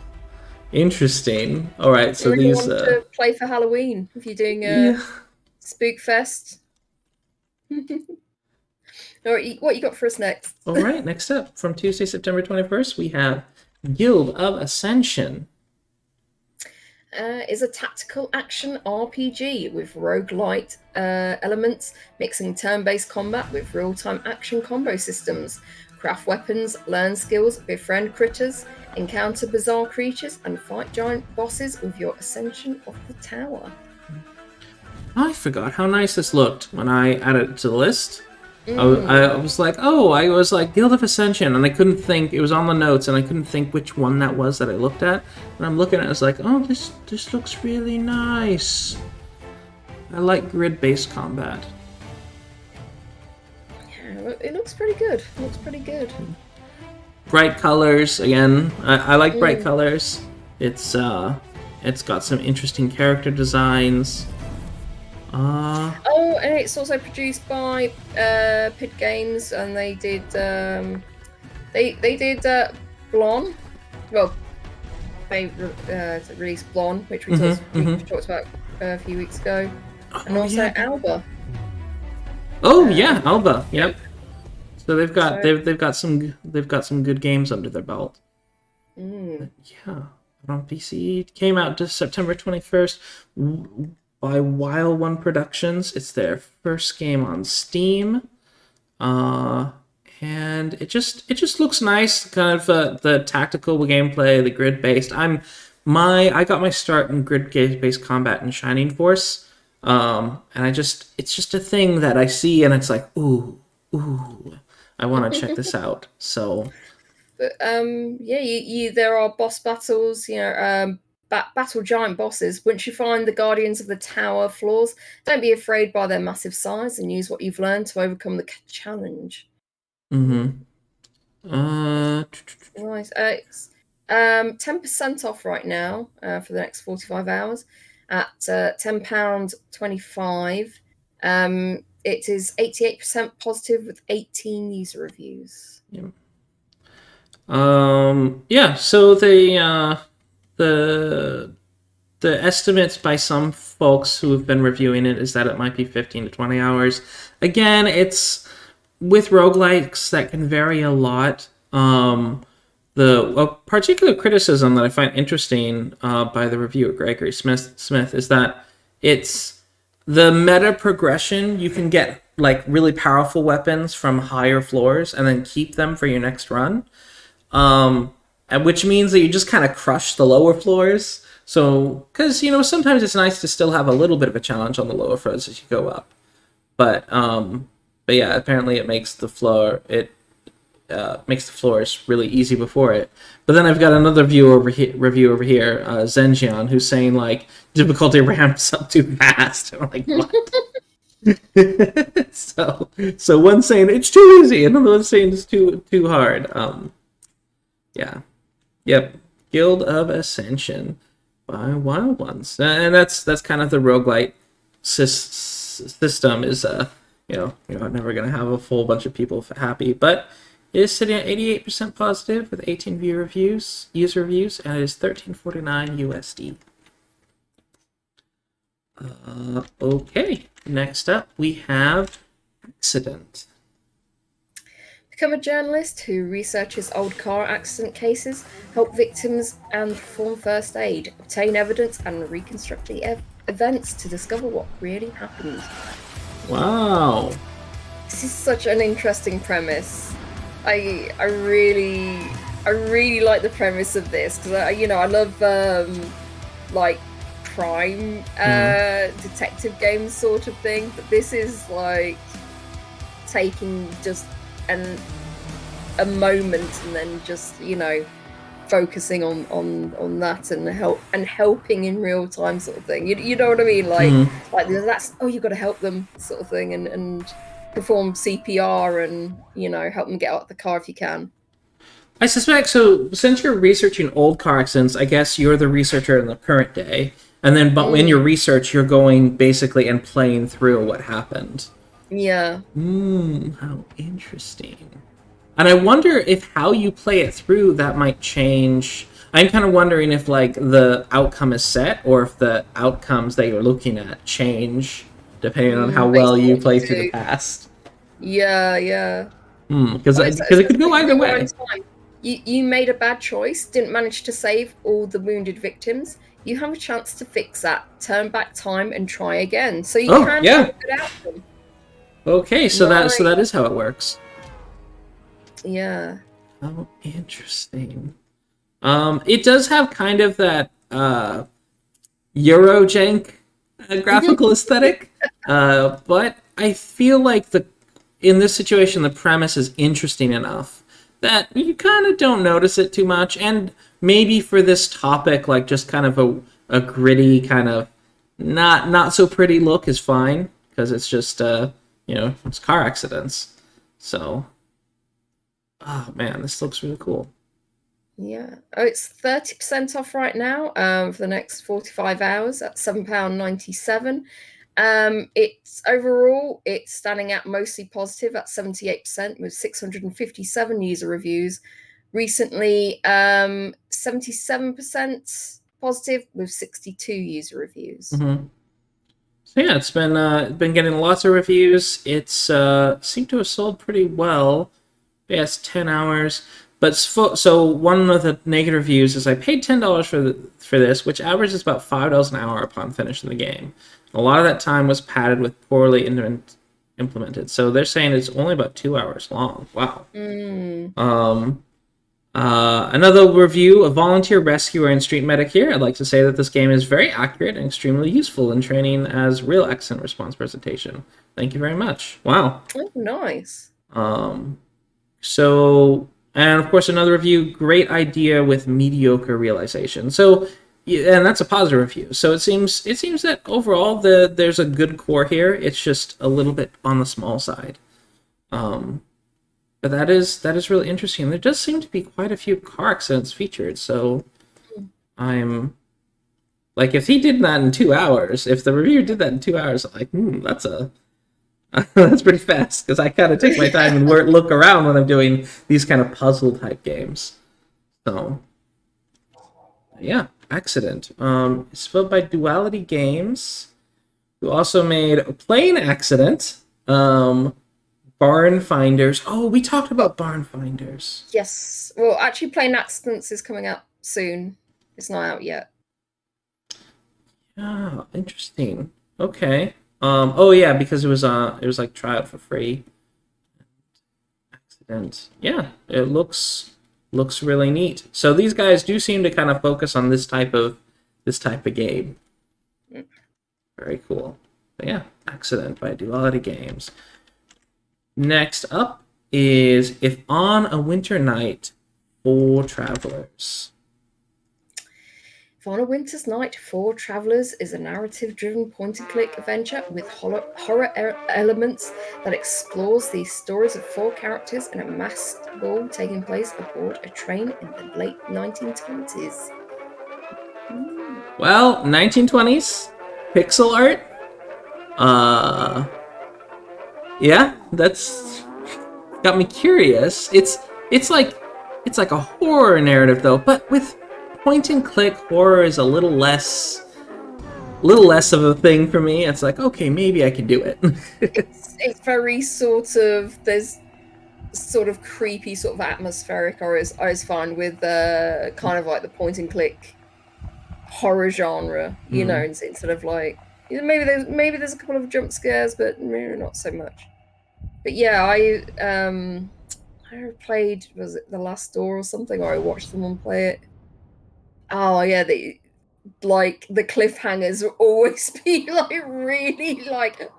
interesting. All right, so you really these want to play for Halloween if you're doing Spookfest. All right, what you got for us next? All right, next up, from Tuesday, September 21st, we have Guild of Ascension. Is a tactical action RPG with roguelite elements, mixing turn-based combat with real-time action combo systems. Craft weapons, learn skills, befriend critters, encounter bizarre creatures, and fight giant bosses with your Ascension of the Tower. I forgot how nice this looked when I added it to the list. I was like, Guild of Ascension, and I couldn't think, it was on the notes, and I couldn't think which one that was that I looked at. And I'm looking at it, I was like, oh, this looks really nice. I like grid-based combat. Yeah, it looks pretty good. Bright colors, again, I like bright colors. It's got some interesting character designs. And it's also produced by Pid Games, and they did Blonde. Well, they released Blonde, which we talked about a few weeks ago, and also Alba. Oh yeah, Alba. Yep. So they've got some good games under their belt. Yeah, on PC. It came out just September 21st. By WhileOne Productions. It's their first game on Steam, and it just looks nice. Kind of the tactical gameplay, the grid based. I got my start in grid based combat in Shining Force, and it's just a thing that I see, and it's like ooh, I want to check this out. So, but there are boss battles. Battle giant bosses. Once you find the Guardians of the Tower floors, don't be afraid by their massive size and use what you've learned to overcome the challenge. Nice. It's 10% off right now for the next 45 hours at £10.25. It is 88% positive with 18 user reviews. Yeah. So the estimates by some folks who have been reviewing it is that it might be 15 to 20 hours. Again, it's with roguelikes that can vary a lot. The particular criticism that I find interesting by the reviewer Gregory Smith is that it's the meta progression. You can get like really powerful weapons from higher floors and then keep them for your next run. And which means that you just kind of crush the lower floors. So, because, sometimes it's nice to still have a little bit of a challenge on the lower floors as you go up. But yeah, apparently it makes the floors really easy before it. But then I've got another review over here, Zenjian, who's saying, like, difficulty ramps up too fast. And I'm like, what? So one's saying it's too easy, and another one's saying it's too hard. Yeah. Yep, Guild of Ascension by WhileOne. And that's kind of the roguelite system is, you're never going to have a full bunch of people happy, but it is sitting at 88% positive with 18 user reviews, and it is $13.49 USD. Okay, next up we have Accident. Become a journalist who researches old car accident cases, help victims and perform first aid, obtain evidence and reconstruct the events to discover what really happened. Wow. This is such an interesting premise. I really like the premise of this because I love like crime detective games sort of thing, but this is like taking just a moment and then just focusing on that and helping in real time sort of thing. You know what I mean? Like that's you've got to help them sort of thing and perform CPR and help them get out of the car if you can. I suspect so. Since you're researching old car accidents, I guess you're the researcher in the current day, and then but in your research, you're going basically and playing through what happened. Yeah. How interesting. And I wonder if how you play it through, that might change. I'm kind of wondering if, like, the outcome is set, or if the outcomes that you're looking at change depending on how well based on you what play you through the do. past. Yeah. Because Oh, it could go either way. You made a bad choice, didn't manage to save all the wounded victims. You have a chance to fix that, turn back time, and try again. So you can have a good outcome. Okay, so that is how it works. Yeah. Oh, interesting. It does have kind of that Eurojank graphical aesthetic, but I feel like in this situation the premise is interesting enough that you kind of don't notice it too much, and maybe for this topic, like just kind of a gritty kind of not so pretty look is fine, because it's just it's car accidents. So, oh man, this looks really cool. Yeah. Oh, it's 30% off right now for the next 45 hours at £7.97. It's overall, it's standing out mostly positive at 78% with 657 user reviews. Recently, 77% positive with 62 user reviews. Mm-hmm. So yeah, it's been getting lots of reviews. It's seemed to have sold pretty well. Yeah, it's 10 hours. But so one of the negative reviews is I paid $10 for this, which averages about $5 an hour upon finishing the game. A lot of that time was padded with poorly implemented. So they're saying it's only about 2 hours long. Wow. Another review, a volunteer rescuer and street medic here. I'd like to say that this game is very accurate and extremely useful in training as real accident response presentation. Thank you very much. Wow. Oh, nice. So, and of course another review, great idea with mediocre realization. So, and that's a positive review. So it seems that overall there's a good core here. It's just a little bit on the small side. But that is really interesting. There does seem to be quite a few car accidents featured. So I'm like, if he did that in 2 hours, if the reviewer did that in 2 hours, I'm like, that's that's pretty fast, because I kind of take my time and look around when I'm doing these kind of puzzle type games. So, yeah, Accident. It's spelled by Duality Games, who also made Plain Accident, Barn Finders. Oh, we talked about Barn Finders. Yes. Well, actually, Plain Accidents is coming out soon. It's not out yet. Oh, interesting. Okay. Oh yeah, because it was like try out for free. Accident. Yeah, it looks really neat. So these guys do seem to kind of focus on this type of game. Very cool. But yeah, Accident by Duality Games. Next up is If on a Winter Night for Travelers. If on a Winter's Night, For Travelers is a narrative-driven point-and-click adventure with horror elements that explores the stories of 4 characters in a masked ball taking place aboard a train in the late 1920s. Well, 1920s, pixel art. Yeah, that's got me curious. It's like a horror narrative though, but with point and click horror is a little less of a thing for me. It's like, okay, maybe I can do it. it's very sort of, there's sort of creepy, sort of atmospheric I always find with kind of like the point and click horror genre, you know, instead of like, maybe there's a couple of jump scares, but maybe not so much. But yeah, I played, was it The Last Door or something, or I watched someone play it. Oh yeah, the cliffhangers will always be like really like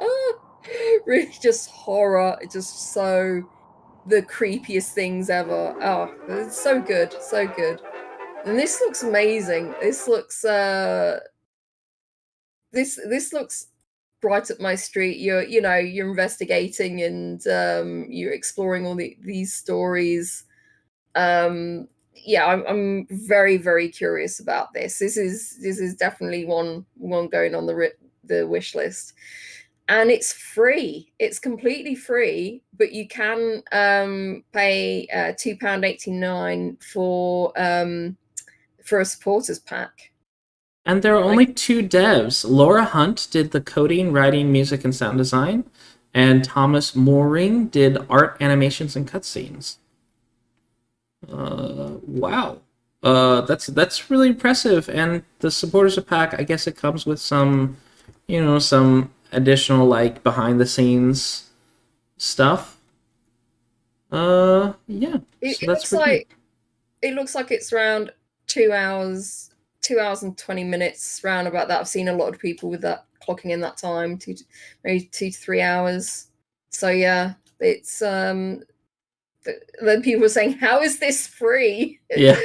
really just horror. It's just so the creepiest things ever. Oh, it's so good, so good. And this looks amazing. This looks this looks right up my street. You're investigating and you're exploring all these stories. Yeah, I'm very, very curious about this. This is definitely one going on the wish list, and it's free. It's completely free, but you can pay £2.89 for a supporters pack. And there are only 2 devs. Laura Hunt did the coding, writing, music, and sound design, and Thomas Mooring did art, animations, and cutscenes. Wow. That's really impressive. And the supporters pack, I guess it comes with some, some additional like behind the scenes stuff. Yeah. It looks like it's around 2 hours. 2 hours and 20 minutes, round about that. I've seen a lot of people with that clocking in that time, maybe 2 to 3 hours. So yeah, it's then people were saying, "How is this free?" Yeah.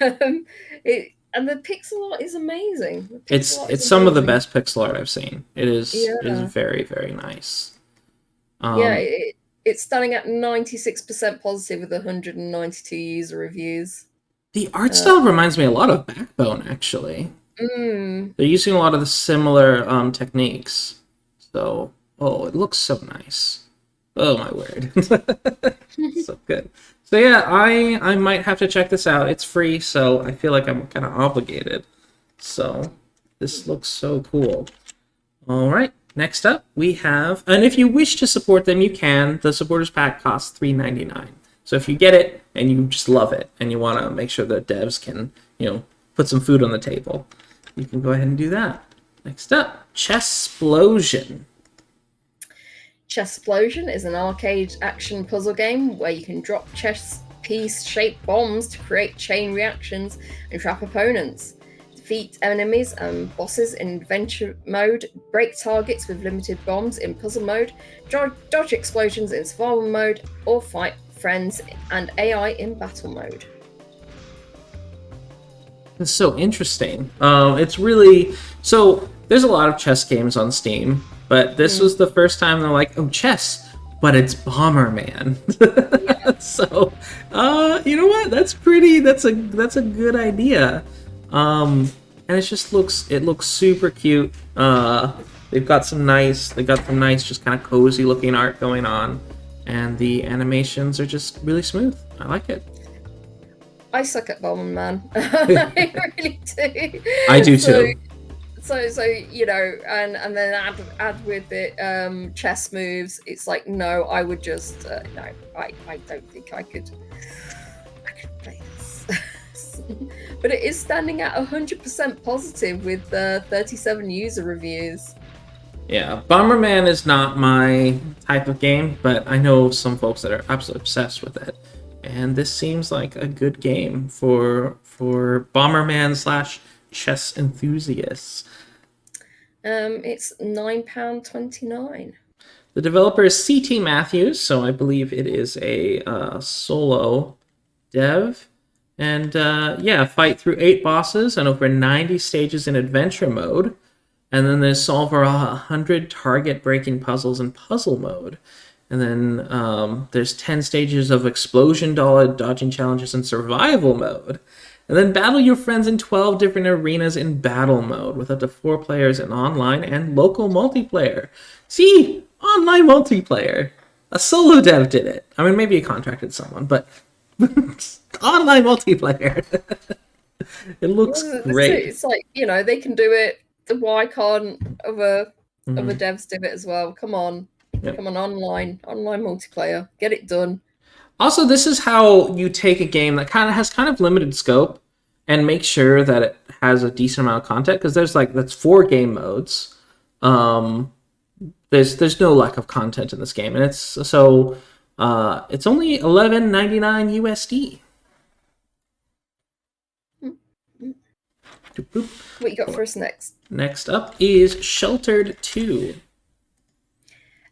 And the pixel art is amazing. It's some of the best pixel art I've seen. It is very, very nice. It's standing at 96% positive with 192 user reviews. The art style reminds me a lot of Backbone, actually. They're using a lot of the similar techniques. So, it looks so nice. Oh my word. So good. So yeah, I might have to check this out. It's free, so I feel like I'm kind of obligated. So, this looks so cool. All right, next up we have, and if you wish to support them, you can. The supporters pack costs $3.99. So if you get it and you just love it and you want to make sure that devs can, put some food on the table, you can go ahead and do that. Next up, Chessplosion. Chessplosion is an arcade action puzzle game where you can drop chess piece-shaped bombs to create chain reactions and trap opponents. Defeat enemies and bosses in adventure mode, break targets with limited bombs in puzzle mode, dodge explosions in survival mode, or fight friends and AI in battle mode. It's so interesting. It's really... So, there's a lot of chess games on Steam, but this was the first time they're like, oh, chess, but it's Bomberman. Yeah. So, you know what? That's a good idea. And it just looks super cute. They've got some nice just kind of cozy looking art going on. And the animations are just really smooth. I like it. I suck at Bomberman. I really do. I do too. So and then add with it chess moves. It's like, no, I would just no. I don't think I could play this. But it is standing at 100% positive with 37 user reviews. Yeah, Bomberman is not my type of game, but I know some folks that are absolutely obsessed with it. And this seems like a good game for Bomberman / chess enthusiasts. It's £9.29. The developer is CT Matthews, so I believe it is a solo dev. And fight through 8 bosses and over 90 stages in adventure mode. And then there's solve over 100 target-breaking puzzles in puzzle mode. And then there's 10 stages of explosion dodging challenges in survival mode. And then battle your friends in 12 different arenas in battle mode with up to 4 players in online and local multiplayer. See? Online multiplayer. A solo dev did it. I mean, maybe he contracted someone, but online multiplayer. It looks great. It's like, they can do it. Why can't other devs do it as well? Come on. Yep. Come on, online multiplayer. Get it done. Also, this is how you take a game that has limited scope and make sure that it has a decent amount of content, because that's 4 game modes. There's no lack of content in this game, and it's only $11.99 USD. What you got for us next? Next up is Sheltered 2.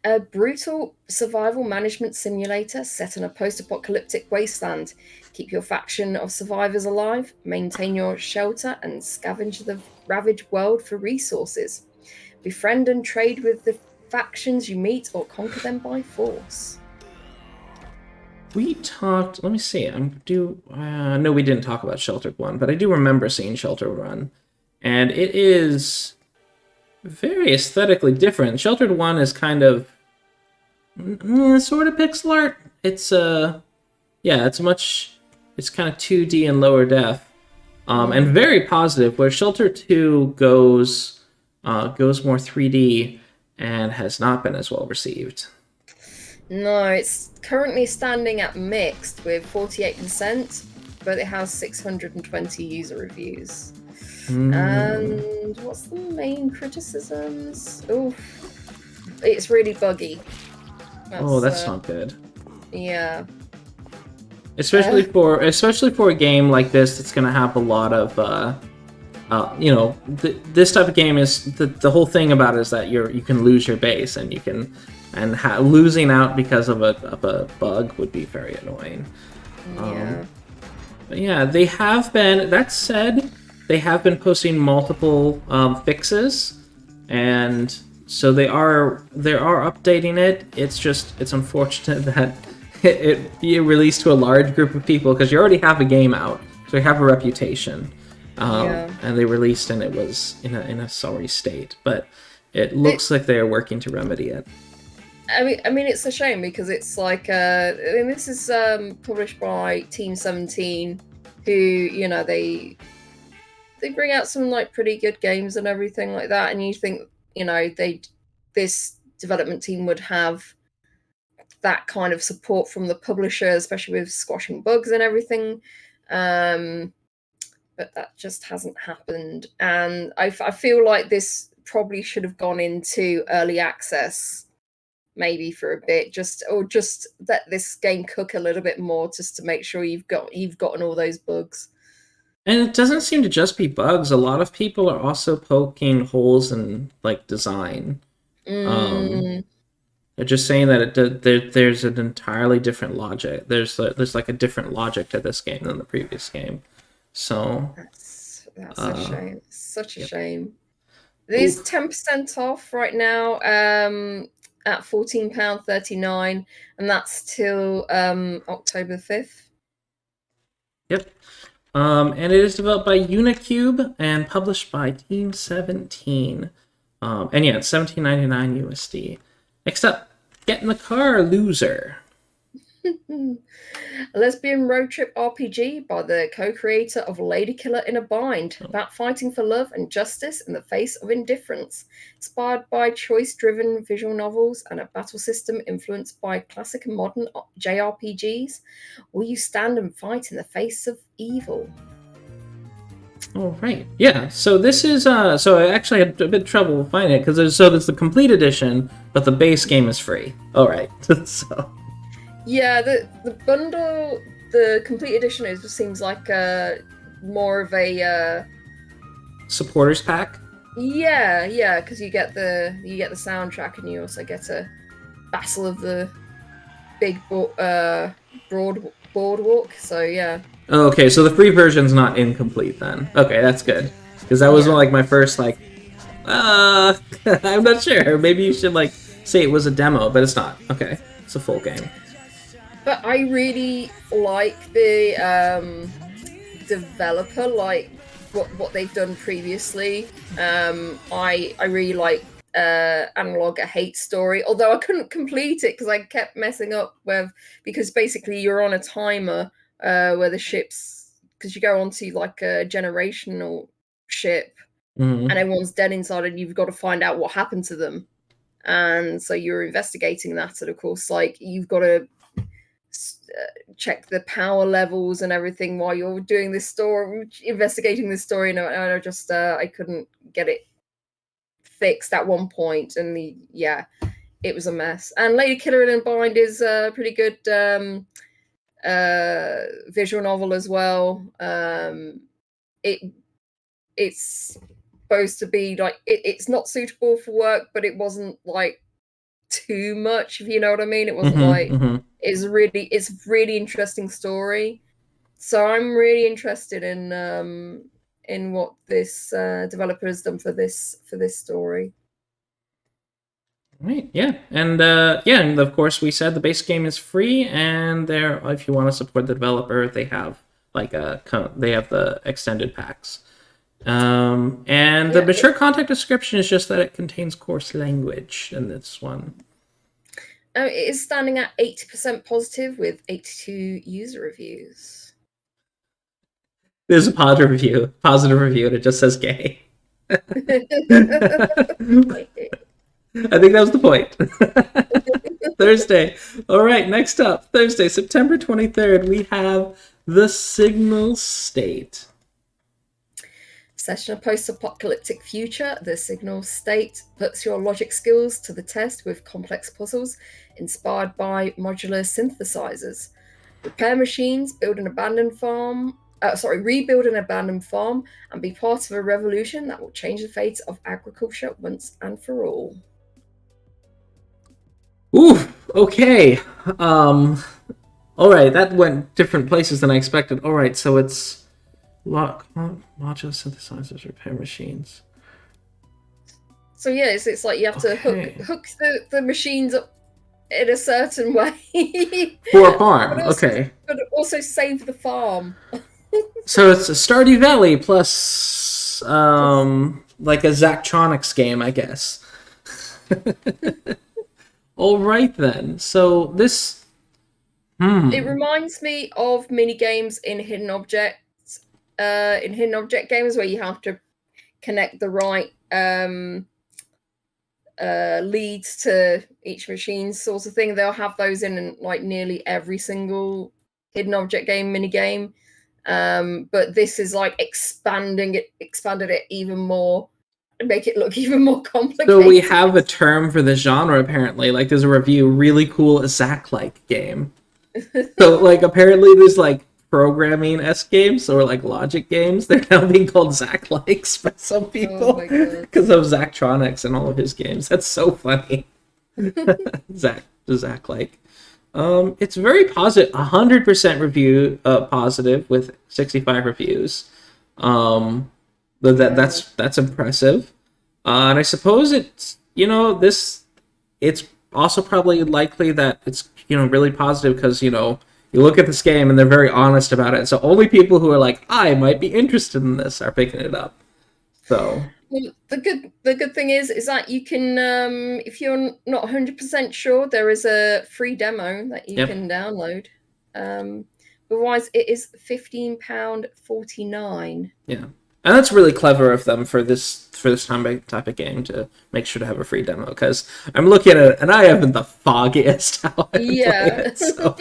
A brutal survival management simulator set in a post-apocalyptic wasteland. Keep your faction of survivors alive, maintain your shelter, and scavenge the ravaged world for resources. Befriend and trade with the factions you meet or conquer them by force. We talked... Let me see. No, we didn't talk about Sheltered 1, but I do remember seeing Sheltered 1. And it is very aesthetically different. Sheltered 1 is kind of... sort of pixel art. It's kind of 2D and lower def. and very positive. Where Shelter 2 goes more 3D and has not been as well received. No, it's currently standing at mixed with 48%, but it has 620 user reviews. And what's the main criticisms? Oh, it's really buggy. That's not good. Yeah. Especially for a game like this, that's going to have a lot of, this type of game is the whole thing about it is that you can lose your base, and losing out because of a bug would be very annoying. Yeah. But yeah, they have been. That said, they have been posting multiple fixes, and so they are updating it. It's unfortunate that it be released to a large group of people because you already have a game out, so you have a reputation. And they released, and it was in a sorry state. But it looks like they are working to remedy it. I mean, it's a shame because it's like, this is published by Team 17, who they bring out some like pretty good games and everything like that, and you think this development team would have that kind of support from the publisher, especially with squashing bugs and everything. But that just hasn't happened, and I feel like this probably should have gone into early access, maybe for a bit, just let this game cook a little bit more, just to make sure you've gotten all those bugs. And it doesn't seem to just be bugs. A lot of people are also poking holes in like design. They're just saying that there's an entirely different logic. There's like a different logic to this game than the previous game. So that's a shame. Such a shame. There's 10% off right now at £14.39, and that's till October 5th. Yep. And it is developed by Unicube and published by Team 17. And yeah, it's $17.99 USD. Next up, Get in the Car, Loser. A lesbian road trip RPG by the co-creator of Lady Killer in a Bind, about fighting for love and justice in the face of indifference. Inspired by choice-driven visual novels and a battle system influenced by classic and modern JRPGs, will you stand and fight in the face of evil? All right, yeah. So this is so I actually had a bit of trouble finding it because there's the complete edition, but the base game is free. All right, so. Yeah, the bundle, the complete edition seems like more of a supporters pack. Yeah, because you get the soundtrack, and you also get a Battle of the Big Boardwalk. So yeah. Oh, okay, so the free version's not incomplete then. Okay, that's good, because that was like my first I'm not sure. Maybe you should say it was a demo, but it's not. Okay, it's a full game. But I really like the developer, like what they've done previously. I really like Analog A Hate Story, although I couldn't complete it because I kept messing up because basically you're on a timer where the ships, because you go onto like a generational ship, and everyone's dead inside, and you've got to find out what happened to them, and so you're investigating that, and of course you've got to check the power levels and everything while you're doing this story, investigating this story, and I just I couldn't get it fixed at one point, and it was a mess. And Lady Killer in a Bind is a pretty good visual novel as well. It's supposed to be it's not suitable for work, but it wasn't too much, if you know what I mean. It wasn't it's really interesting story. So I'm really interested in what this developer has done for this story. Right, yeah. And and of course we said the base game is free, and if you want to support the developer, they have the extended packs. And the mature content description is just that it contains coarse language in this one. It is standing at 80% positive with 82 user reviews. There's a positive review, and it just says gay. I think that was the point. Thursday. All right, next up, Thursday, September 23rd, we have The Signal State. Set in a post-apocalyptic future, The Signal State puts your logic skills to the test with complex puzzles inspired by modular synthesizers. Repair machines, rebuild an abandoned farm, and be part of a revolution that will change the fate of agriculture once and for all. Ooh, okay. All right, that went different places than I expected. All right, so it's modular synthesizers, repair machines. So yeah, it's like you have to hook the machines up in a certain way. For a farm, okay. But also save the farm. So it's a Stardew Valley plus like a Zachtronics game, I guess. All right then. So this It reminds me of mini games in hidden objects. In hidden object games where you have to connect the right leads to each machine sort of thing. They'll have those in like nearly every single hidden object game mini game. But this is like expanded it even more, make it look even more complicated. So we have a term for the genre apparently. Like there's a review, really cool Zach-like game. So like apparently there's like programming-esque games or like logic games. They're now being called Zach-likes by some people because of Zachtronics and all of his games. That's so funny. Zach-like. It's very positive, 100% review positive with 65 reviews. That's impressive. And I suppose it's it's also probably likely that it's really positive because you look at this game and they're very honest about it. So only people who are like, I might be interested in this are picking it up. So well, the good thing is that you can, if you're not 100% sure, there is a free demo that you can download. Otherwise, it is £15.49. Yeah, and that's really clever of them for this type of game to make sure to have a free demo. Because I'm looking at it and I haven't the foggiest how I play it. So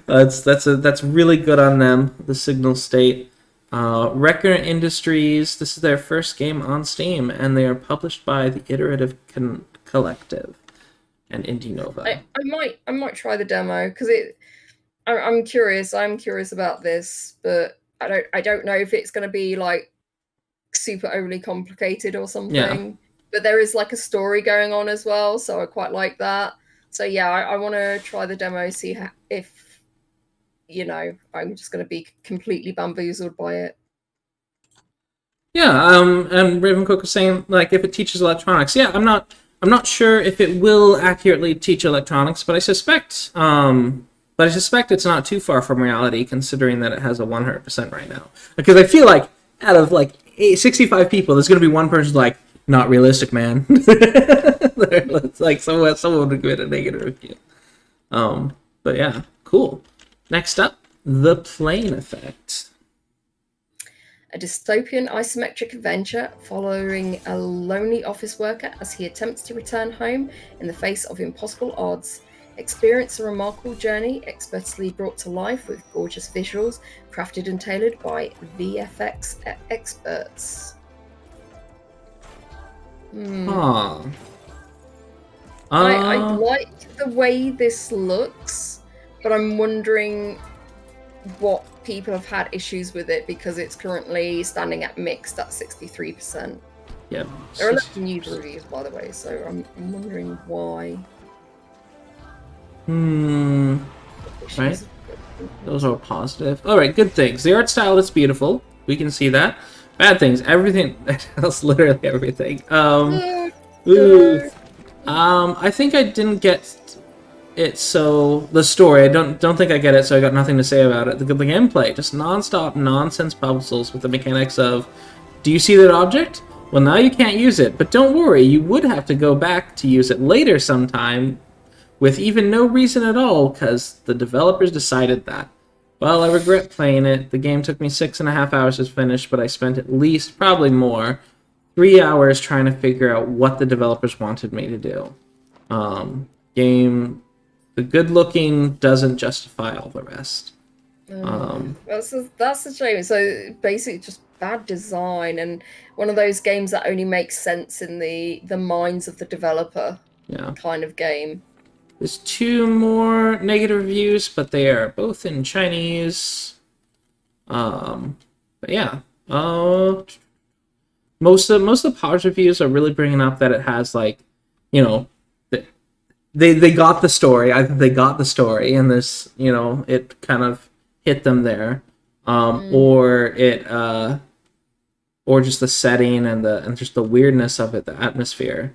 that's really good on them. The Signal State. Record Industries, this is their first game on Steam, and they are published by the Iterative Collective and Indie Nova. I might try the demo because I'm curious. I'm curious about this, but I don't know if it's going to be like super overly complicated or something. Yeah. But there is like a story going on as well, so I quite like that. So yeah, I want to try the demo, see if I'm just going to be completely bamboozled by it. Yeah, and Ravencook was saying, like, if it teaches electronics, yeah, I'm not sure if it will accurately teach electronics, but I suspect it's not too far from reality, considering that it has a 100% right now. Because I feel like out of like 65 people, there's going to be one person like, not realistic, man. It's like someone would give it a negative review. But yeah, cool. Next up, The Plane Effect. A dystopian isometric adventure following a lonely office worker as he attempts to return home in the face of impossible odds. Experience a remarkable journey expertly brought to life with gorgeous visuals crafted and tailored by VFX experts. I like the way this looks, but I'm wondering what people have had issues with it because it's currently standing at mixed at 63%. Yeah. There are 11 user reviews, by the way, so I'm wondering why. Right. Those are positive. All right, good things. The art style is beautiful. We can see that. Bad things. Everything. That's literally everything. I think I didn't get it, so the story. I don't think I get it, so I got nothing to say about it. The gameplay, just non-stop nonsense puzzles with the mechanics of, do you see that object? Well, now you can't use it, but don't worry, you would have to go back to use it later sometime with even no reason at all, because the developers decided that. Well, I regret playing it. The game took me 6.5 hours to finish, but I spent at least, probably more, 3 hours trying to figure out what the developers wanted me to do. The good looking doesn't justify all the rest. That's a shame. So basically just bad design and one of those games that only makes sense in the minds of the developer kind of game. There's 2 more negative reviews, but they are both in Chinese. But yeah. Most of the positive reviews are really bringing up that it has, like, you know, they got the story. Either they got the story and this, you know, it kind of hit them there, or just the setting and just the weirdness of it, the atmosphere.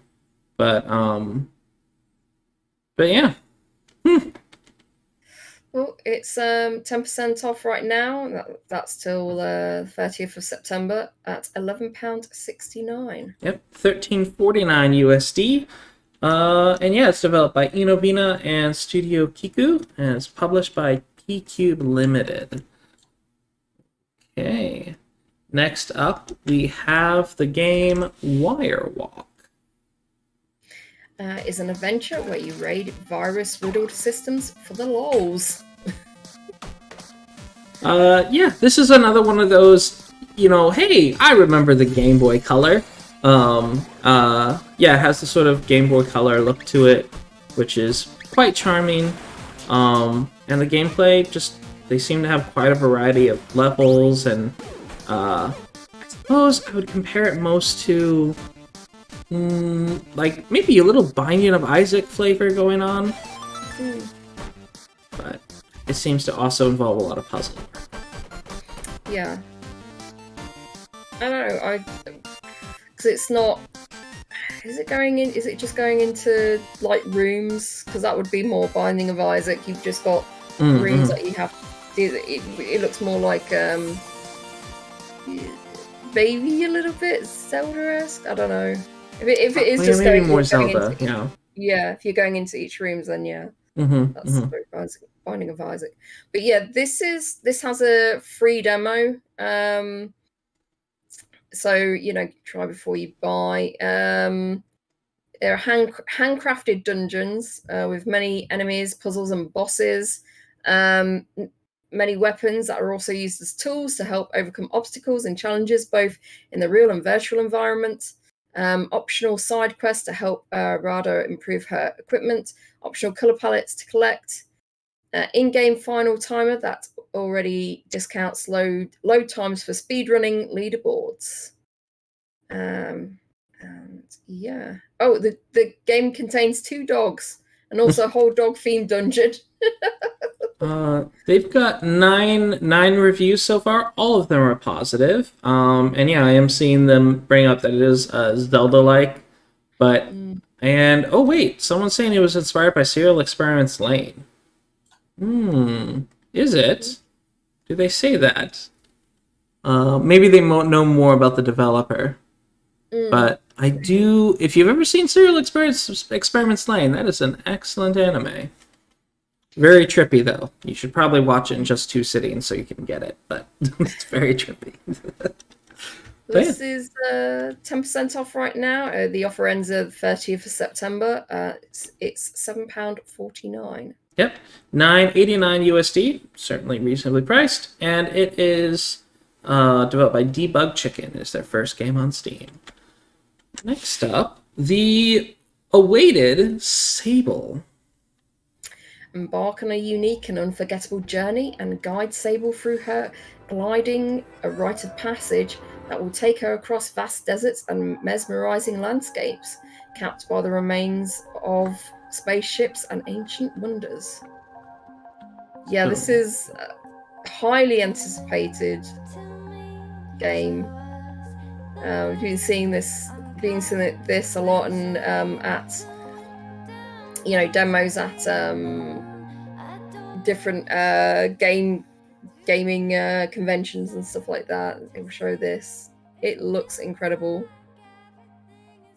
But yeah. Well, it's 10% off right now. That's till the 30th of September at £11.69. Yep, $13.49 USD. And yeah, it's developed by Innovina and StudioKiku, and it's published by T-Cube Limited. Okay. Next up, we have the game Wirewalk. Is an adventure where you raid virus-riddled systems for the lols. Yeah, this is another one of those, you know, hey, I remember the Game Boy Color. Yeah, it has the sort of Game Boy Color look to it, which is quite charming. And the gameplay, they seem to have quite a variety of levels, and I suppose I would compare it most to like maybe a little Binding of Isaac flavor going on. But it seems to also involve a lot of puzzle. Yeah. I don't know, because it's not... Is it just going into, like, rooms? Because that would be more Binding of Isaac. You've just got rooms that you have to do. It looks more like, Baby a little bit, Zelda-esque? I don't know. If it is just maybe going, more Zelda, into, yeah. Yeah, if you're going into each room, then yeah. That's Binding of Isaac. But yeah, this has a free demo. So, you know, try before you buy. There are handcrafted dungeons with many enemies, puzzles, and bosses. Many weapons that are also used as tools to help overcome obstacles and challenges, both in the real and virtual environment. Optional side quests to help Rada improve her equipment. Optional color palettes to collect. In-game final timer that already discounts load times for speedrunning leaderboards. And yeah. Oh, the game contains 2 dogs and also a whole dog-themed dungeon. They've got nine reviews so far. All of them are positive. And yeah, I am seeing them bring up that it is Zelda-like. But and oh wait, someone's saying it was inspired by Serial Experiments Lane. Is it? Do they say that? Maybe they know more about the developer. But I do. If you've ever seen Serial Experiments Lane, that is an excellent anime. Very trippy, though. You should probably watch it in just 2 sittings so you can get it, but it's very trippy. This is 10% off right now. The offer ends the 30th of September. It's £7.49. Yep, $9.89 USD, certainly reasonably priced, and it is developed by debugChicken. It's their first game on Steam. Next up, the Awaited Sable. Embark on a unique and unforgettable journey and guide Sable through her gliding a rite of passage that will take her across vast deserts and mesmerizing landscapes, capped by the remains of spaceships and ancient wonders. Yeah, this is a highly anticipated game. We've been seeing this a lot, and at demos at different gaming conventions and stuff like that. They will show this. It looks incredible.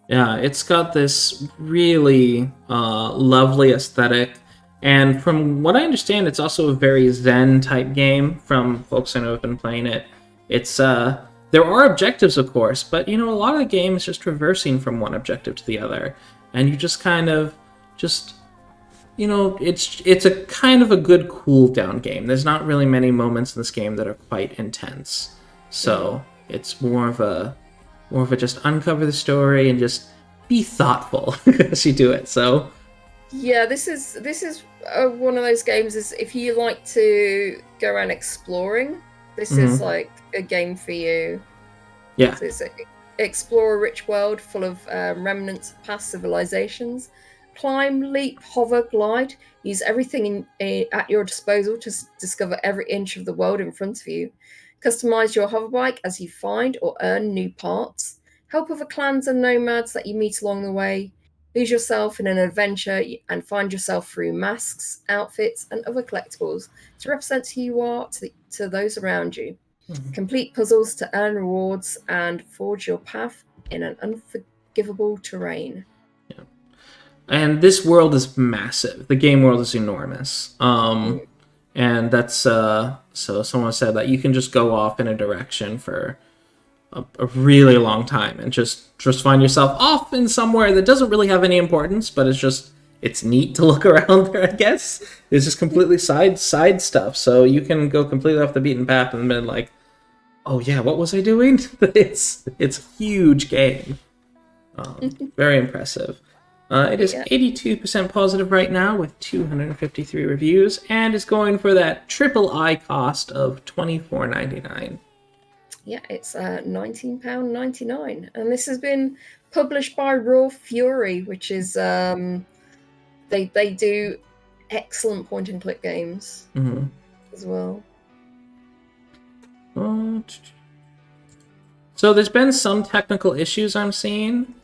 Yeah, it's got this really lovely aesthetic. And from what I understand, it's also a very Zen type game from folks I know have been playing it. It's there are objectives, of course, but a lot of the game is just traversing from one objective to the other, and you just kind of it's a kind of a good cool down game. There's not really many moments in this game that are quite intense, so it's more of a just uncover the story and just be thoughtful as you do it. So yeah, this is one of those games. Is if you like to go around exploring, this is like a game for you. Yeah, so it's explore a rich world full of remnants of past civilizations. Climb, leap, hover, glide. Use everything at your disposal to discover every inch of the world in front of you. Customize your hoverbike as you find or earn new parts. Help other clans and nomads that you meet along the way. Lose yourself in an adventure and find yourself through masks, outfits, and other collectibles to represent who you are to those around you. Complete puzzles to earn rewards and forge your path in an unforgivable terrain. Yeah. And this world is massive. The game world is enormous. And that's so someone said that you can just go off in a direction for a really long time and just find yourself off in somewhere that doesn't really have any importance, but it's neat to look around there, I guess. It's just completely side stuff. So you can go completely off the beaten path and then like, oh yeah, what was I doing? It's a huge game. Very impressive. It is 82% positive right now with 253 reviews, and is going for that triple I cost of $24.99. Yeah, it's £19.99, and this has been published by Raw Fury, which is they do excellent point and click games as well. So there's been some technical issues I'm seeing.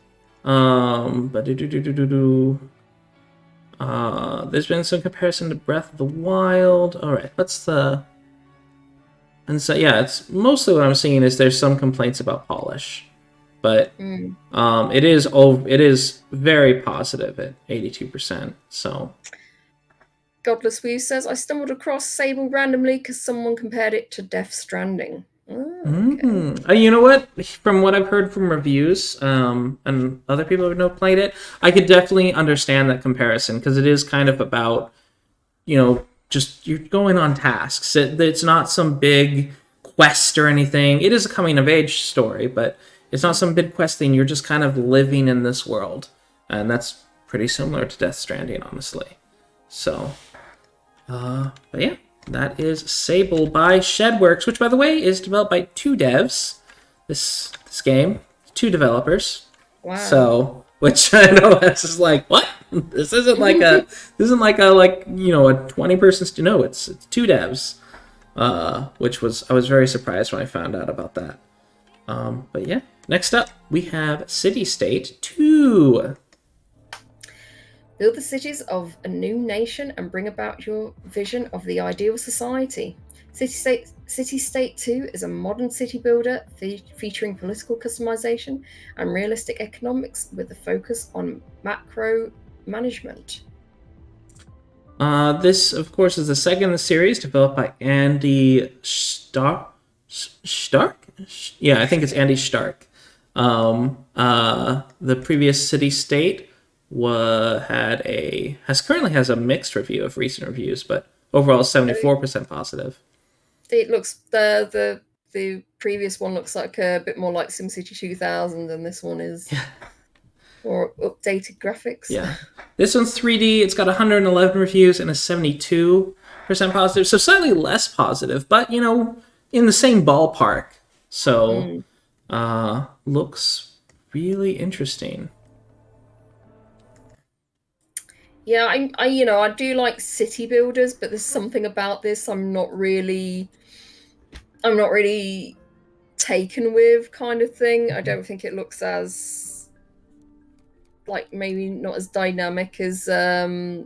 But there's been some comparison to Breath of the Wild. All right, and so yeah, it's mostly what I'm seeing is there's some complaints about polish, but it is very positive at 82%. So Godless View says, I stumbled across Sable randomly because someone compared it to Death Stranding. Okay. You know what? From what I've heard from reviews and other people who have played it, I could definitely understand that comparison because it is kind of about, just you're going on tasks. It's not some big quest or anything. It is a coming of age story, but it's not some big quest thing. You're just kind of living in this world, and that's pretty similar to Death Stranding, honestly. So, but yeah. That is Sable by Shedworks, which, by the way, is developed by 2 devs. This game, 2 developers. Wow. So, which I know that's just like, what? This isn't like a 20-person. No, it's 2 devs. I was very surprised when I found out about that. But yeah, next up we have Citystate 2. Build the cities of a new nation and bring about your vision of the ideal society. Citystate 2 is a modern city builder featuring political customization and realistic economics with a focus on macro management. This, of course, is the second in the series, developed by Andy Sztark. Yeah, I think it's Andy Sztark. The previous Citystate currently has a mixed review of recent reviews, but overall 74% positive. It looks the previous one looks like a bit more like SimCity 2000, and this one is more updated graphics. Yeah, this one's 3D. It's got 111 reviews and a 72% positive, so slightly less positive, but in the same ballpark. So, looks really interesting. Yeah, I do like city builders, but there's something about this I'm not really taken with, kind of thing. I don't think it looks as maybe not as dynamic as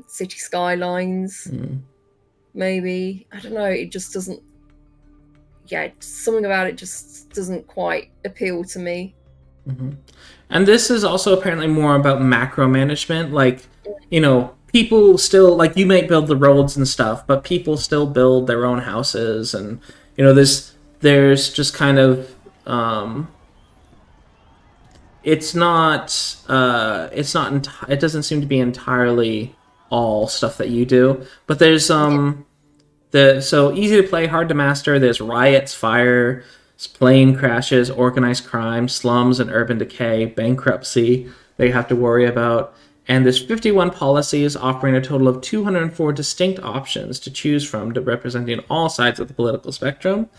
City Skylines. Maybe, I don't know. It just doesn't. Yeah, something about it just doesn't quite appeal to me. And this is also apparently more about macro management, people still, like, you might build the roads and stuff, but people still build their own houses, and there's just kind of it doesn't seem to be entirely all stuff that you do, but there's so easy to play, hard to master. There's riots, fire, plane crashes, organized crime, slums and urban decay, bankruptcy that you have to worry about. And there's 51 policies offering a total of 204 distinct options to choose from, representing all sides of the political spectrum.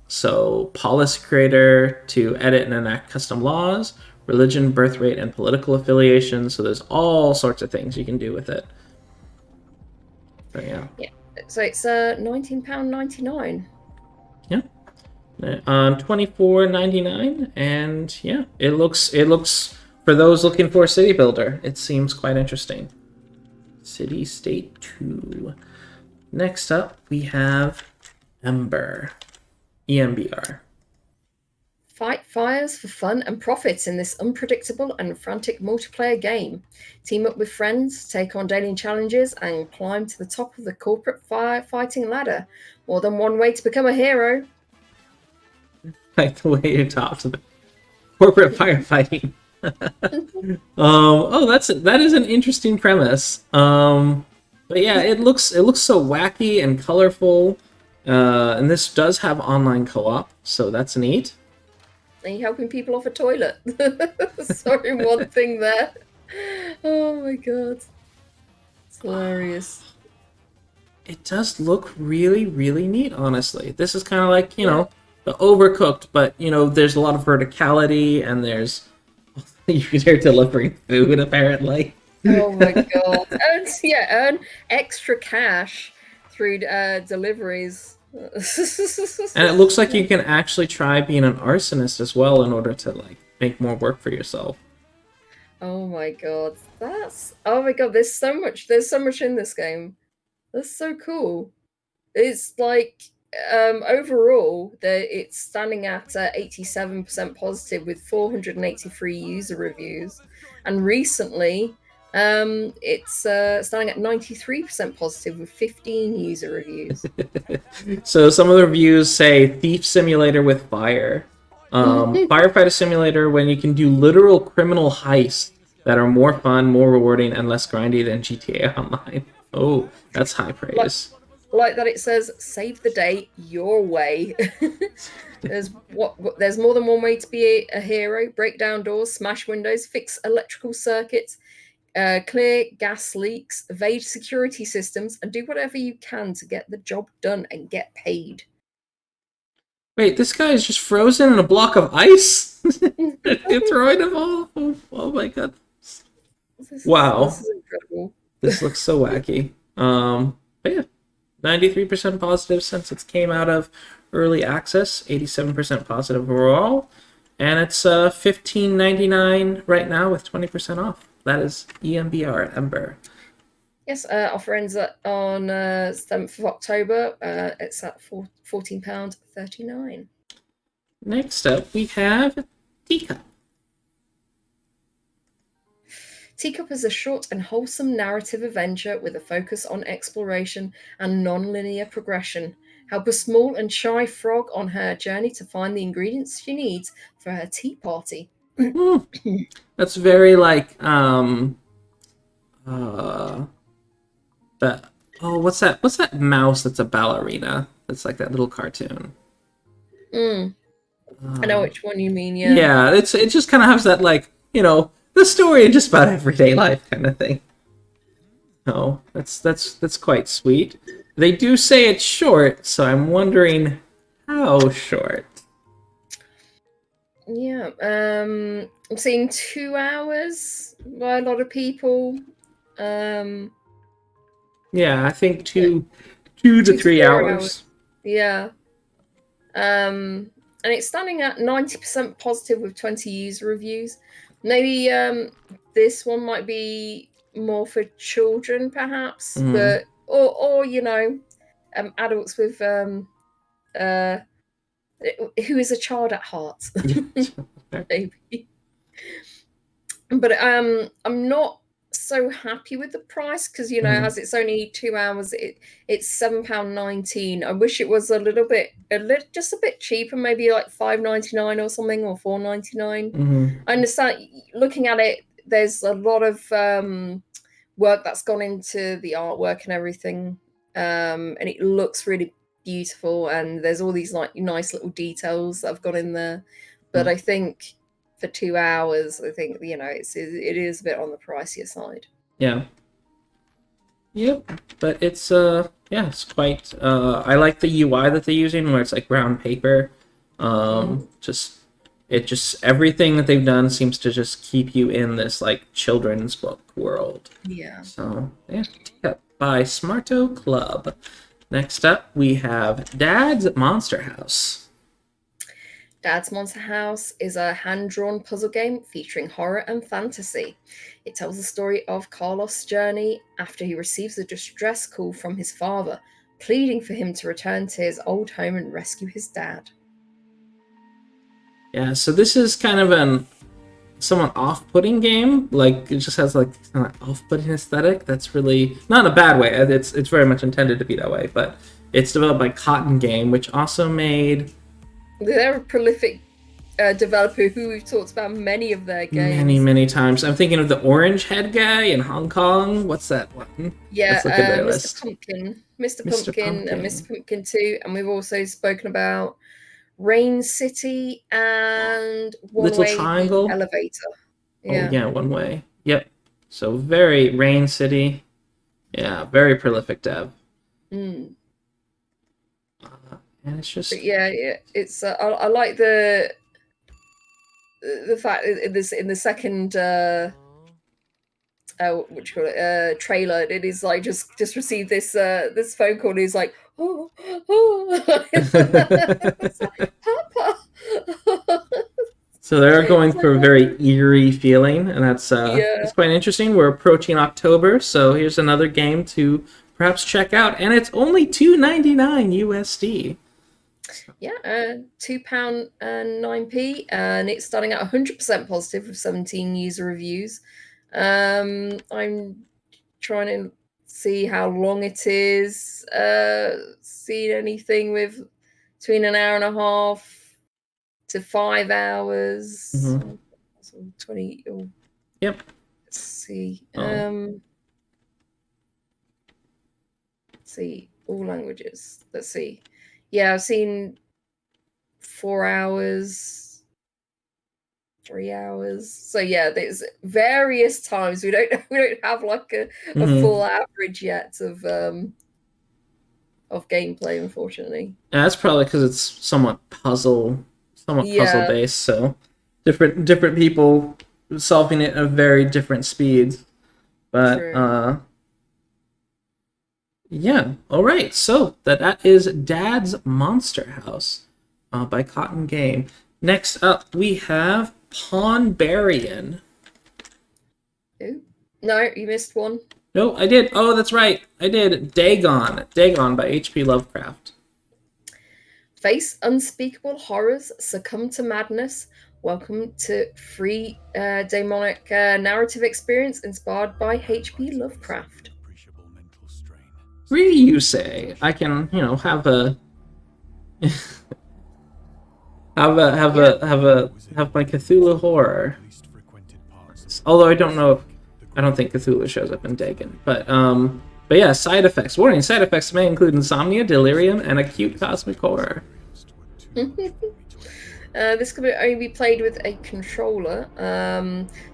So policy creator to edit and enact custom laws, religion, birth rate, and political affiliation. So there's all sorts of things you can do with it. So yeah. So it's £19.99. Yeah. $24.99, and yeah, it looks for those looking for a city builder, it seems quite interesting. Citystate 2. Next up, we have Embr. EMBR. Fight fires for fun and profits in this unpredictable and frantic multiplayer game. Team up with friends, take on daily challenges, and climb to the top of the corporate firefighting ladder. More than one way to become a hero. Like the way you talk to the corporate firefighting. That is an interesting premise. But yeah, it looks so wacky and colorful. And this does have online co-op, so that's neat. Are you helping people off a toilet? Sorry, one thing there. Oh my god. It's hilarious. It does look really, really neat, honestly. This is kind of like, the Overcooked, but, there's a lot of verticality, and there's... You're delivering food, apparently. Oh my god. Earn extra cash through deliveries. And it looks like you can actually try being an arsonist as well in order to, make more work for yourself. Oh my god. There's so much in this game. That's so cool. It's overall it's standing at 87% positive with 483 user reviews, and recently it's standing at 93% positive with 15 user reviews. So some of the reviews say thief simulator with fire, firefighter simulator when you can do literal criminal heists that are more fun, more rewarding, and less grindy than GTA Online. Oh, that's high praise. Like that, it says save the day your way. There's more than one way to be a hero. Break down doors, smash windows, fix electrical circuits, clear gas leaks, evade security systems, and do whatever you can to get the job done and get paid. Wait, this guy is just frozen in a block of ice? You're throwing him off? Oh my god. Wow. This is incredible. This looks so wacky. But yeah. 93% positive since it came out of early access, 87% positive overall, and it's $15.99 right now with 20% off. That is EMBR, Embr. Yes, our friends on 7th of October, it's at £14.39. Next up, we have Tica. Teacup is a short and wholesome narrative adventure with a focus on exploration and non-linear progression. Help a small and shy frog on her journey to find the ingredients she needs for her tea party. That's very what's that mouse that's a ballerina? That's like that little cartoon. I know which one you mean, yeah. Yeah, it just kind of has that the story of just about everyday life kind of thing. Oh, that's quite sweet. They do say it's short, so I'm wondering how short. Yeah, I'm seeing 2 hours by a lot of people. Yeah, I think two to 3 hours. Yeah. And it's standing at 90% positive with 20 user reviews. Maybe this one might be more for children, perhaps, but or adults with who is a child at heart, maybe. But I'm not so happy with the price because as it's only 2 hours, it's £7.19. I wish it was just a bit cheaper, maybe like £5.99 or something, or £4.99. I understand. Looking at it, there's a lot of work that's gone into the artwork and everything, and it looks really beautiful. And there's all these like nice little details that have gone in there. But I think for 2 hours, I think it is a bit on the pricier side. Yeah. Yep. But it's it's quite. I like the UI that they're using, where it's like brown paper. Just everything that they've done seems to just keep you in this like children's book world. Yeah. So yeah, Tica by Smarto Club. Next up, we have Dad's Monster House. Dad's Monster House is a hand-drawn puzzle game featuring horror and fantasy. It tells the story of Carlos' journey after he receives a distress call from his father, pleading for him to return to his old home and rescue his dad. Yeah, so this is kind of an somewhat off-putting game. Like, it just has like an off-putting aesthetic that's really not in a bad way. It's very much intended to be that way, but it's developed by Cotton Game, which also made... They're a prolific developer who we've talked about many of their games. Many times. I'm thinking of the Orange Head guy in Hong Kong. What's that one? Yeah, Mr. Pumpkin. Mr. Pumpkin and Mr. Pumpkin 2. And we've also spoken about Rain City and One Little Way Triangle Elevator. Yeah. Oh, yeah, One Way. Yep. So very Rain City. Yeah, very prolific dev. And it's just it's I like the fact in the second what do you call it trailer, it is like just received this phone call and he's like it's like, Papa. So they're going for a very eerie feeling, and that's it's quite interesting. We're approaching October, so here's another game to perhaps check out, and it's only $2.99 USD. Yeah, £2 and 9p, and it's starting at 100% positive with 17 user reviews. I'm trying to see how long it is. Seen anything with between an hour and a half to 5 hours. So 20. Yep. Let's see. Oh. Let's see all languages. Let's see. Yeah, I've seen 4 hours, 3 hours. So yeah, there's various times. We don't have like a full average yet of gameplay, unfortunately. Yeah, that's probably because it's somewhat puzzle based. So different people solving it at very different speeds. But True. Yeah, all right. So that is Dad's Monster House by Cotton Game. Next up, we have Pawnbarian. Ooh. No, you missed one. No, I did. Oh, that's right. I did. Dagon by H.P. Lovecraft. Face unspeakable horrors, succumb to madness. Welcome to free demonic narrative experience inspired by H.P. Lovecraft. Really, you say? I can, have a have my Cthulhu horror. Although I don't think Cthulhu shows up in Dagon. But yeah, side effects. Warning: side effects may include insomnia, delirium, and acute cosmic horror. This could only be played with a controller.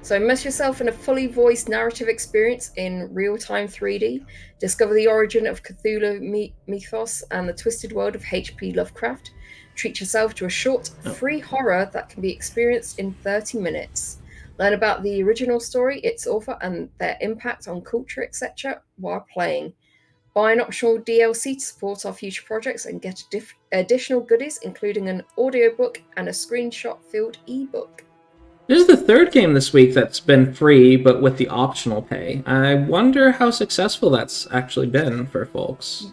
So immerse yourself in a fully voiced narrative experience in real-time 3D. Discover the origin of Cthulhu mythos and the twisted world of H.P. Lovecraft. Treat yourself to a short, free horror that can be experienced in 30 minutes. Learn about the original story, its author, and their impact on culture, etc. while playing. Buy an optional DLC to support our future projects and get additional goodies, including an audiobook and a screenshot-filled ebook. This is the third game this week that's been free, but with the optional pay. I wonder how successful that's actually been for folks.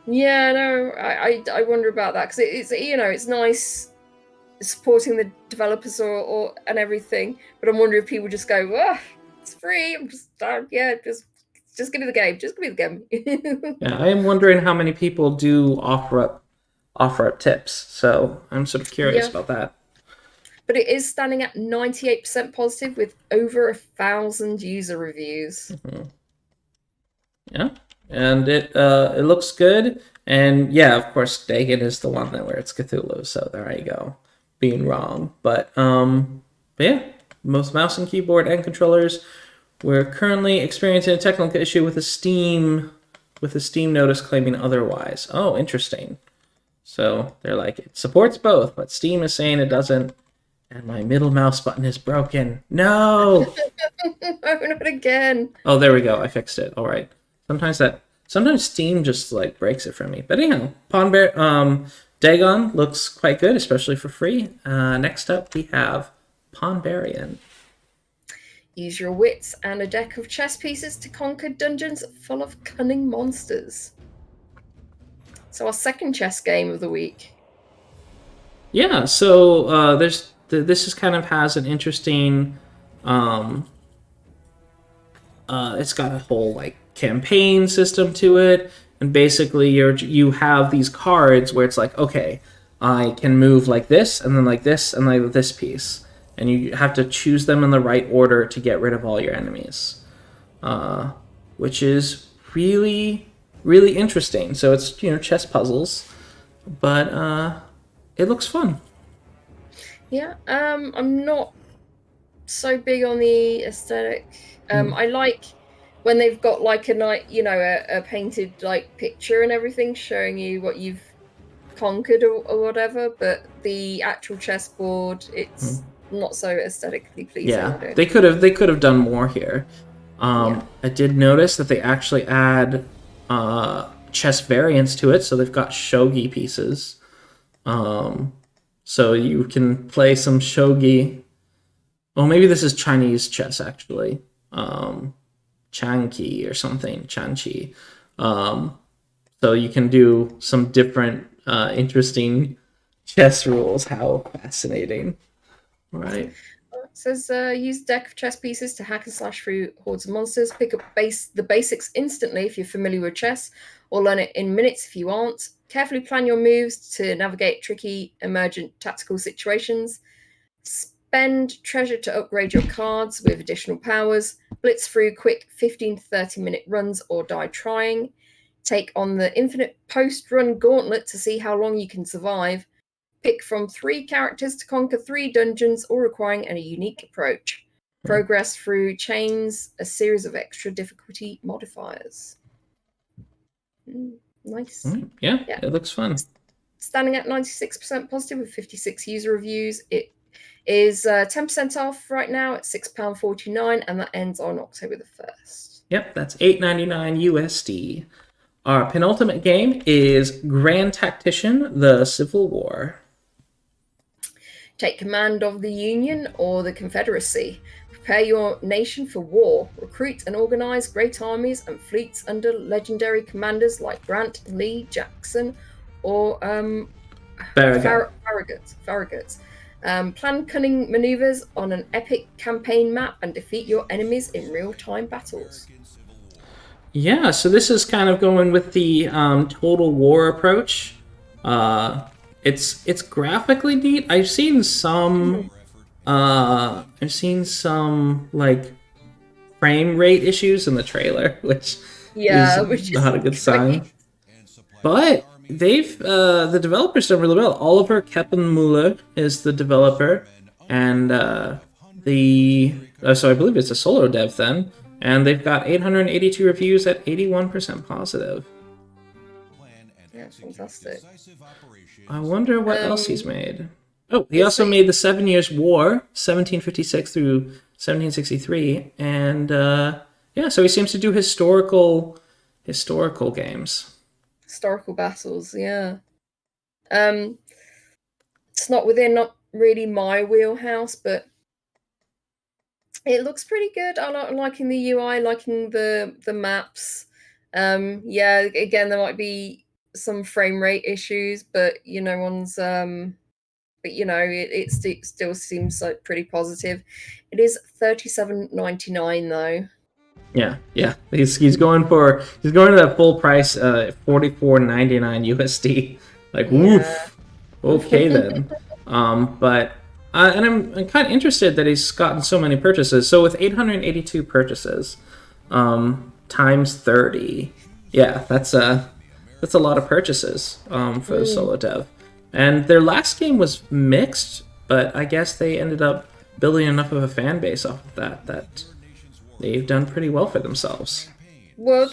Yeah, no, I wonder about that, because it's nice supporting the developers or and everything, but I'm wondering if people just go, it's free. I'm just give me the game. Just give me the game. Yeah, I am wondering how many people do offer up tips. So I'm sort of curious about that. But it is standing at 98% positive with over 1,000 user reviews. Mm-hmm. Yeah, and it looks good. And yeah, of course, Dagon is the one where it's Cthulhu. So there you go, being wrong. But yeah, most mouse and keyboard and controllers. We're currently experiencing a technical issue with the Steam notice claiming otherwise. Oh, interesting. So they're like, it supports both, but Steam is saying it doesn't. And my middle mouse button is broken. No! Open it again. Oh, there we go. I fixed it. All right. Sometimes Steam just like breaks it for me. But anyhow, Dagon looks quite good, especially for free. Next up, we have Ponbarian. Use your wits and a deck of chess pieces to conquer dungeons full of cunning monsters. So our second chess game of the week. Yeah, so this is kind of has an interesting. It's got a whole like campaign system to it, and basically you have these cards where it's like, okay, I can move like this, and then like this, and like this piece, and you have to choose them in the right order to get rid of all your enemies, which is really, really interesting. So it's chess puzzles, but it looks fun. Yeah, I'm not so big on the aesthetic. I like when they've got like a painted like picture and everything showing you what you've conquered or whatever, but the actual chessboard, it's not so aesthetically pleasing. Yeah, they could have done more here. I did notice that they actually add chess variants to it, so they've got shogi pieces. So you can play some shogi. Oh, maybe this is Chinese chess, actually. Chanqi or something. Chanqi. So you can do some different interesting chess rules. How fascinating. Right. It says use deck of chess pieces to hack and slash through hordes of monsters. Pick up the basics instantly if you're familiar with chess, or learn it in minutes if you aren't. Carefully plan your moves to navigate tricky, emergent tactical situations. Spend treasure to upgrade your cards with additional powers. Blitz through quick 15 to 30 minute runs or die trying. Take on the infinite post-run gauntlet to see how long you can survive. Pick from 3 characters to conquer 3 dungeons, all requiring a unique approach. Progress through chains, a series of extra difficulty modifiers. Nice. Yeah, it looks fun. Standing at 96% positive with 56 user reviews. It is 10% off right now at £6.49, and that ends on October the 1st. Yep, that's $8.99 USD. Our penultimate game is Grand Tactician, the Civil War. Take command of the Union or the Confederacy. Prepare your nation for war. Recruit and organize great armies and fleets under legendary commanders like Grant, Lee, Jackson, or Farragut. Plan cunning maneuvers on an epic campaign map and defeat your enemies in real-time battles. Yeah, so this is kind of going with the Total War approach. It's graphically neat. I've seen some like frame rate issues in the trailer, which is not a good sign. But they've the developers done really well. Oliver Keppenmuller is the developer, and so I believe it's a solo dev then, and they've got 882 reviews at 81% positive. Yeah, fantastic. I wonder what else he's made. Oh, he also made the 7 Years' War, 1756 through 1763, and so he seems to do historical games. Historical battles, yeah. It's not really my wheelhouse, but it looks pretty good. I'm liking the UI, liking the maps. Again, there might be some frame rate issues, but no one's but it still seems like pretty positive. It is $37.99 though. Yeah. He's going to that full price, $44.99 USD. Like, woof. Okay then. But and I'm kind of interested that he's gotten so many purchases. So with 882 purchases, times 30, yeah, that's a lot of purchases for the solo dev. And their last game was mixed, but I guess they ended up building enough of a fan base off of that they've done pretty well for themselves. Well,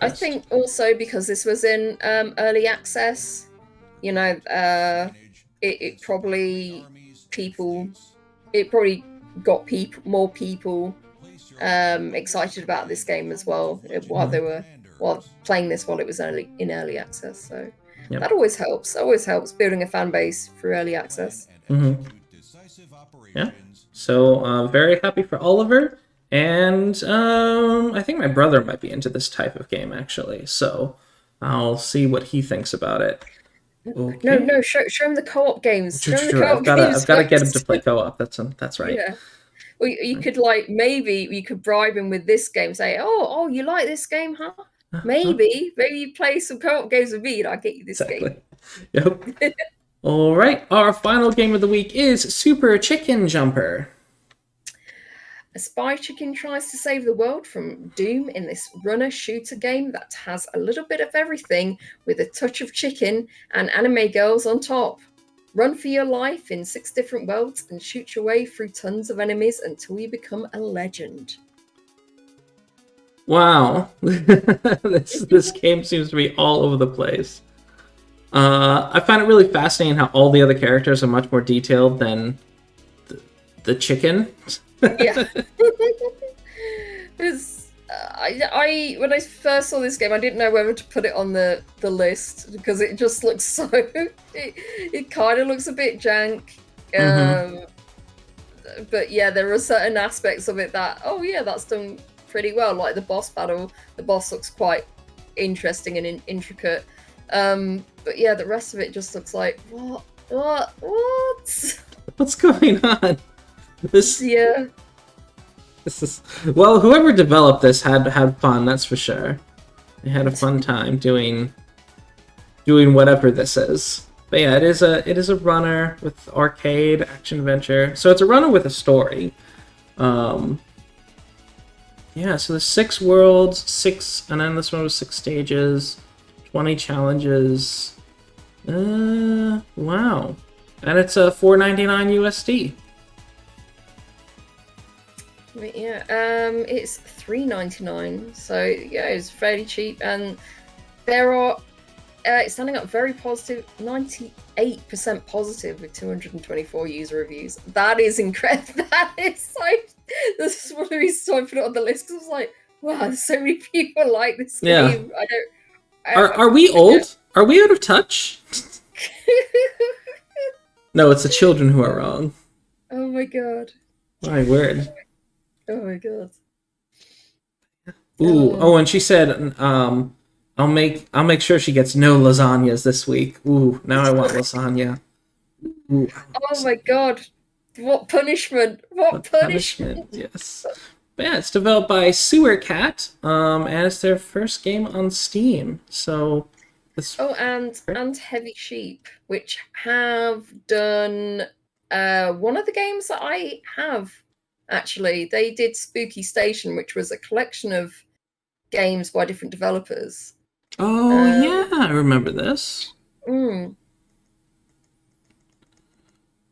I think also because this was in early access, it probably got more people excited about this game as well while playing this while it was in early access. So that always helps. Building a fan base through early access. Mm-hmm. Yeah. So very happy for Oliver, and I think my brother might be into this type of game actually. So I'll see what he thinks about it. Okay. No, show him the co-op games. I've got to get him to play co-op. That's right. Yeah. Well, you could maybe you could bribe him with this game. Say, oh, you like this game, huh? Maybe you play some co-op games with me, and I'll get you this game. Yep. All right. Our final game of the week is Super Chicken Jumper. A spy chicken tries to save the world from doom in this runner-shooter game that has a little bit of everything with a touch of chicken and anime girls on top. Run for your life in 6 different worlds and shoot your way through tons of enemies until you become a legend. Wow. This game seems to be all over the place. I find it really fascinating how all the other characters are much more detailed than the chicken. Yeah. When I first saw this game, I didn't know whether to put it on the list because it just looks so it kind of looks a bit jank. But yeah, there are certain aspects of it that that's done pretty well. Like the boss battle, the boss looks quite interesting and intricate. But yeah, the rest of it just looks like what? What's going on? This is whoever developed this had fun, that's for sure. They had a fun time doing whatever this is. But yeah, it is a runner with arcade action adventure. So it's a runner with a story. So there's 6 worlds, and then this one was 6 stages, 20 challenges. Wow. And it's a $4.99 USD. Yeah, it's $3.99, so yeah, it's fairly cheap, and there are it's standing up very positive, 98% positive with 224 user reviews. That is incredible. That is like, this is one of the reasons I put it on the list, because I was like, wow, there's so many people like this game. Are we old? Are we out of touch? No, it's the children who are wrong. Oh my god. My word. Oh my god. Ooh, and she said, I'll make sure she gets no lasagnas this week. Ooh, now I want lasagna. Ooh. Oh my god. What punishment. What punishment. Yes. But yeah, it's developed by Sewer Cat, and it's their first game on Steam. So and Heavy Sheep, which have done one of the games that I have. Actually, they did Spooky Station, which was a collection of games by different developers. Oh, yeah, I remember this. I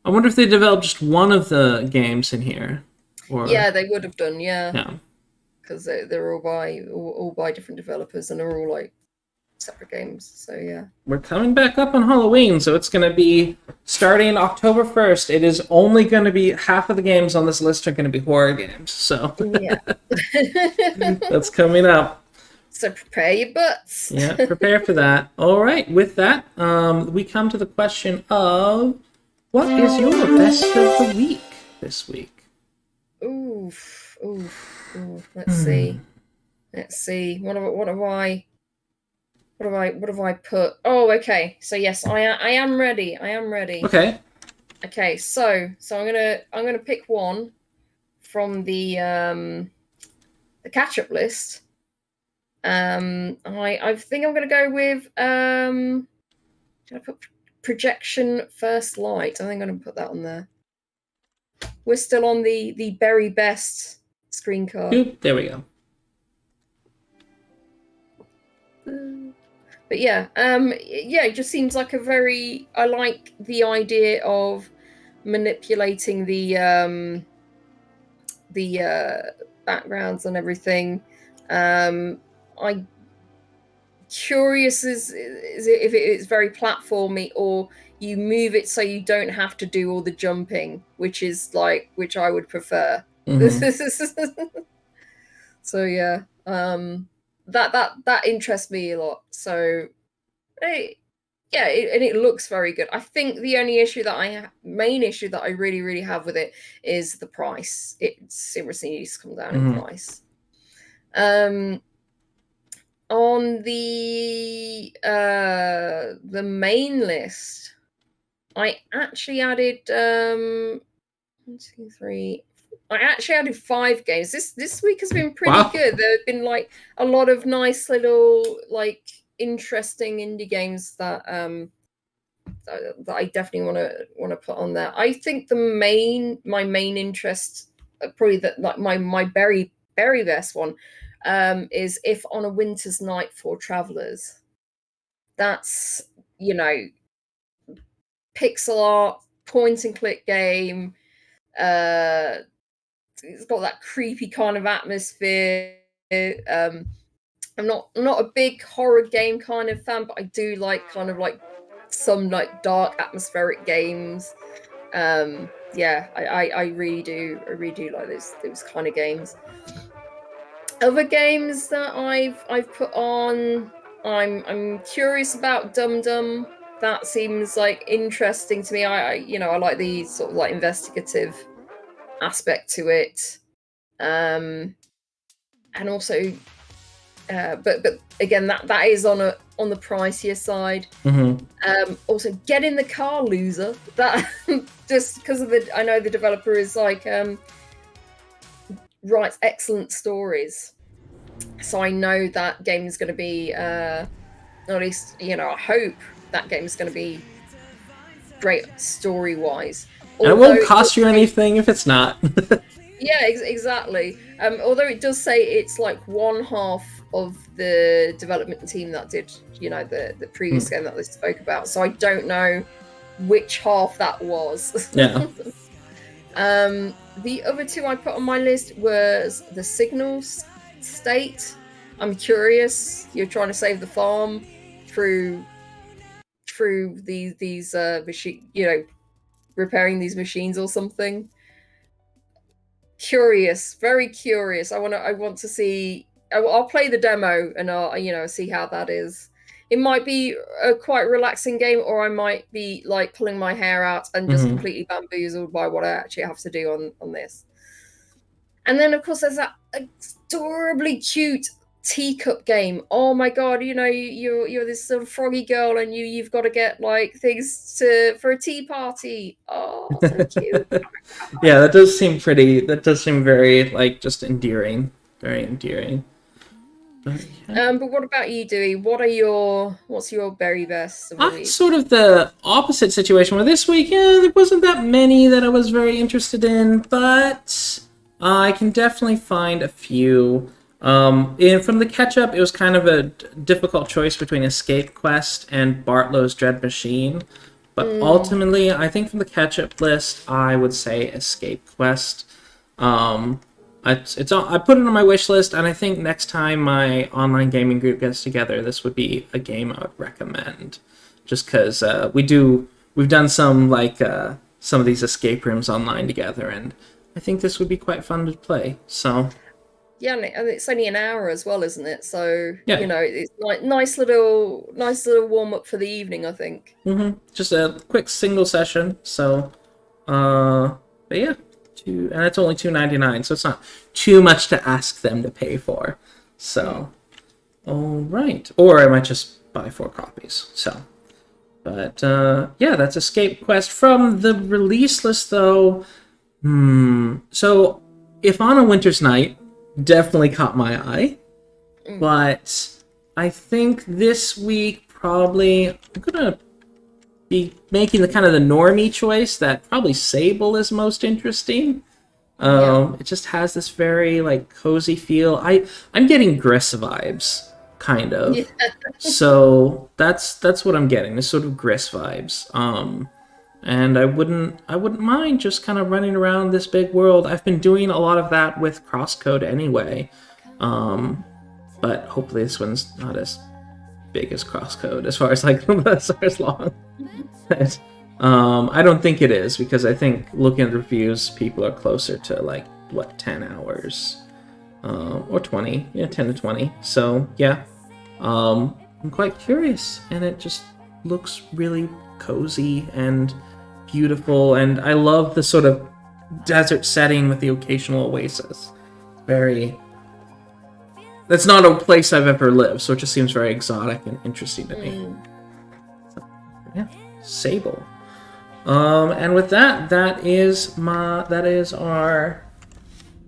wonder if they developed just one of the games in here. Or... Yeah, they would have done, yeah. Yeah. Because they're all by different developers, and they're all like separate games, so yeah. We're coming back up on Halloween, so it's going to be starting October 1st. It is only going to be half of the games on this list are going to be horror games, so yeah. That's coming up. So prepare your butts. Yeah, prepare for that. All right, with that, we come to the question of what is your best of the week this week? Oof. Let's see. What have I put? Oh, okay. So yes, I am ready. Okay. Okay, so I'm gonna pick one from the catch-up list. I think I'm gonna go with should I put Projection First Light? I think I'm gonna put that on there. We're still on the very best screen card. Oop, there we go. But yeah, it just seems like I like the idea of manipulating the backgrounds and everything. I'm curious is if it's very platformy, or you move it so you don't have to do all the jumping, which I would prefer. Mm-hmm. So yeah, that interests me a lot. So and it looks very good. I think the only main issue that I really, really have with it is the price. It seriously needs to come down in price. On the main list, I actually added 1, 2, 3. I actually added 5 games. This week has been pretty good. There have been like a lot of nice little like interesting indie games that I definitely want to put on there. I think my main interest, probably that like my very very best one, is If on a Winter's Night for Travelers. That's pixel art point and click game. It's got that creepy kind of atmosphere. I'm not a big horror game kind of fan, but I do like kind of like some like dark atmospheric games. I really do like those kind of games. Other games that I've put on, I'm curious about Dum-Dum. That seems like interesting to me. I like the sort of like investigative aspect to it, and also but again that is on the pricier side. Also Get in the Car, Loser, that just because of I know the developer is like writes excellent stories, so I know that game is going to be or at least I hope that game is going to be great story wise. And it won't cost you anything if it's not. Yeah, exactly. Although it does say it's like one half of the development team that did, the previous game that they spoke about. So I don't know which half that was. Yeah. The other 2 I put on my list was The Signal State. I'm curious. You're trying to save the farm through these machine, repairing these machines or something. Curious, very curious. I want to see. I'll play the demo and I'll see how that is. It might be a quite relaxing game, or I might be like pulling my hair out and just completely bamboozled by what I actually have to do on this. And then of course there's that adorably cute Teacup game. Oh my god, you're this little froggy girl and you've got to get like things for a tea party. Oh, so cute. Yeah, that does seem very like just endearing. Very endearing. But what about you, Dewey? What's your very best of the week? Sort of the opposite situation where this week, there wasn't that many that I was very interested in, but I can definitely find a few. From the Catchup, it was kind of a difficult choice between Escape Quest and Bartlow's Dread Machine. But ultimately, I think from the Catchup list, I would say Escape Quest. I put it on my wish list, and I think next time my online gaming group gets together, this would be a game I would recommend. Just because we've done some of these escape rooms online together, and I think this would be quite fun to play. So. Yeah, and it's only an hour as well, isn't it? So yeah. It's like nice little warm up for the evening, I think. Just a quick single session. So, but yeah, and it's only $2.99, so it's not too much to ask them to pay for. So, all right, or I might just buy 4 copies. So, But yeah, that's Escape Quest. From the release list, though, so If on a Winter's Night definitely caught my eye, but I think this week probably I'm gonna be making the kind of the normie choice that probably Sable is most interesting. It just has this very like cozy feel. I'm getting Gris vibes, kind of. Yeah. So that's what I'm getting, this sort of Gris vibes. And I wouldn't mind just kind of running around this big world. I've been doing a lot of that with Crosscode anyway. But hopefully this one's not as big as Crosscode as far as like as far as long. But, I don't think it is, because I think looking at the reviews, people are closer to like 10 hours, or 20, 10 to 20. So yeah, I'm quite curious, and it just looks really cozy and beautiful, and I love the sort of desert setting with the occasional oasis. That's not a place I've ever lived, so it just seems very exotic and interesting to me. So, yeah, Sable. And with that is our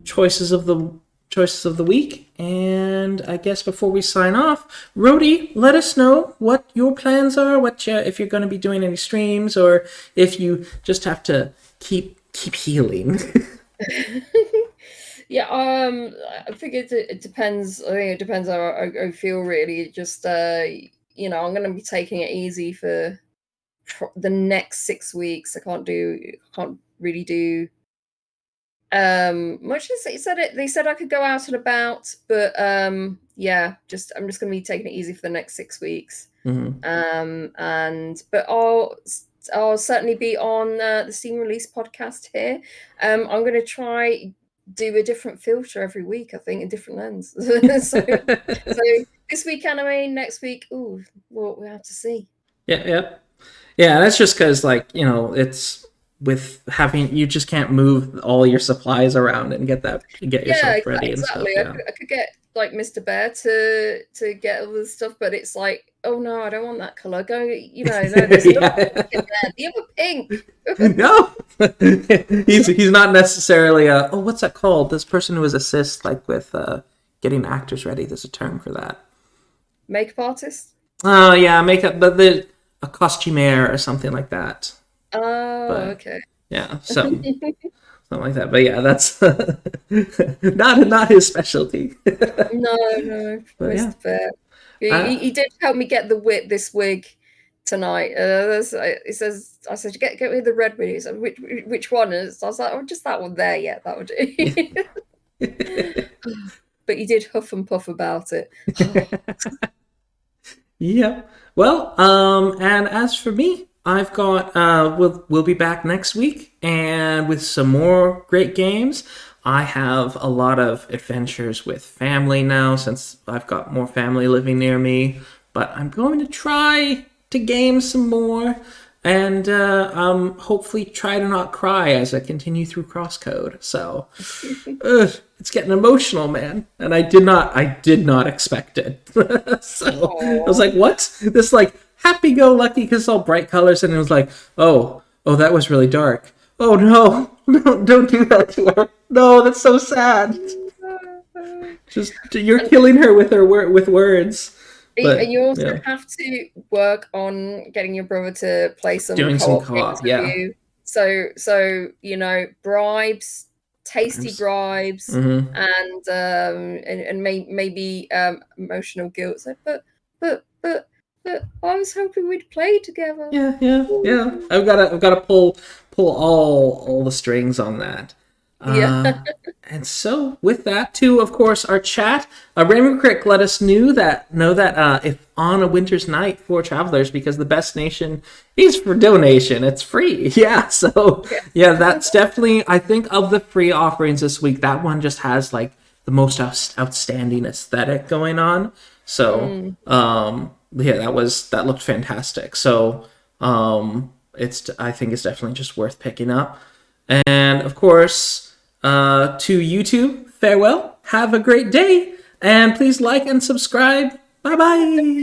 choices of the week. And I guess before we sign off, Rody, let us know what your plans are. If you're going to be doing any streams, or if you just have to keep healing. Yeah, I think it depends. I think it depends how I feel, really. Just I'm going to be taking it easy for the next 6 weeks. I can't really do much. They said I could go out and about, but I'm just going to be taking it easy for the next 6 weeks. But I'll certainly be on the Steam Release podcast here. I'm going to try do a different filter every week, I think, a different lens. so this week anime, next week, we'll have to see. Yeah, that's just because, like, it's with having, you just can't move all your supplies around and get yourself ready. Exactly. And stuff. Yeah. I could get like Mr. Bear to get all this stuff, but it's like, oh no, I don't want that color. Go, there's nothing in there. The other pink. No, he's not necessarily what's that called? This person who is assist, like with getting actors ready. There's a term for that. Makeup artist. Oh yeah, makeup, but a costumier or something like that. Oh, okay. Yeah, something like that. But yeah, that's not his specialty. No, Mr. Bear. He did help me get this wig tonight. He says, I said, get rid of the red wig. He said, which one? And I was like, oh, just that one there. Yeah, that would do. But he did huff and puff about it. Yeah. Well, and as for me, I've got we'll be back next week, and with some more great games. I have a lot of adventures with family now, since I've got more family living near me. But I'm going to try to game some more, and hopefully try to not cry as I continue through Crosscode. So it's getting emotional, man, and I did not expect it. So I was like, what? This like happy-go-lucky because it's all bright colors, and it was like, oh, that was really dark. Oh no, don't do that to her. No, that's so sad. Just you're killing her with words. But, and you also have to work on getting your brother to play some co-op, you. So bribes, tasty bribes, and maybe emotional guilt. So, but I was hoping we'd play together. Yeah. I've got to pull all the strings on that. And so with that too, of course, our chat, Raymond Crick let us know that if on a winter's night for travelers, because the best nation is for donation, it's free. Yeah, so yeah, that's definitely, I think, of the free offerings this week, that one just has like the most outstanding aesthetic going on. So yeah, that looked fantastic. So I think it's definitely just worth picking up. And of course, to YouTube, farewell, have a great day, and please like and subscribe. Bye bye.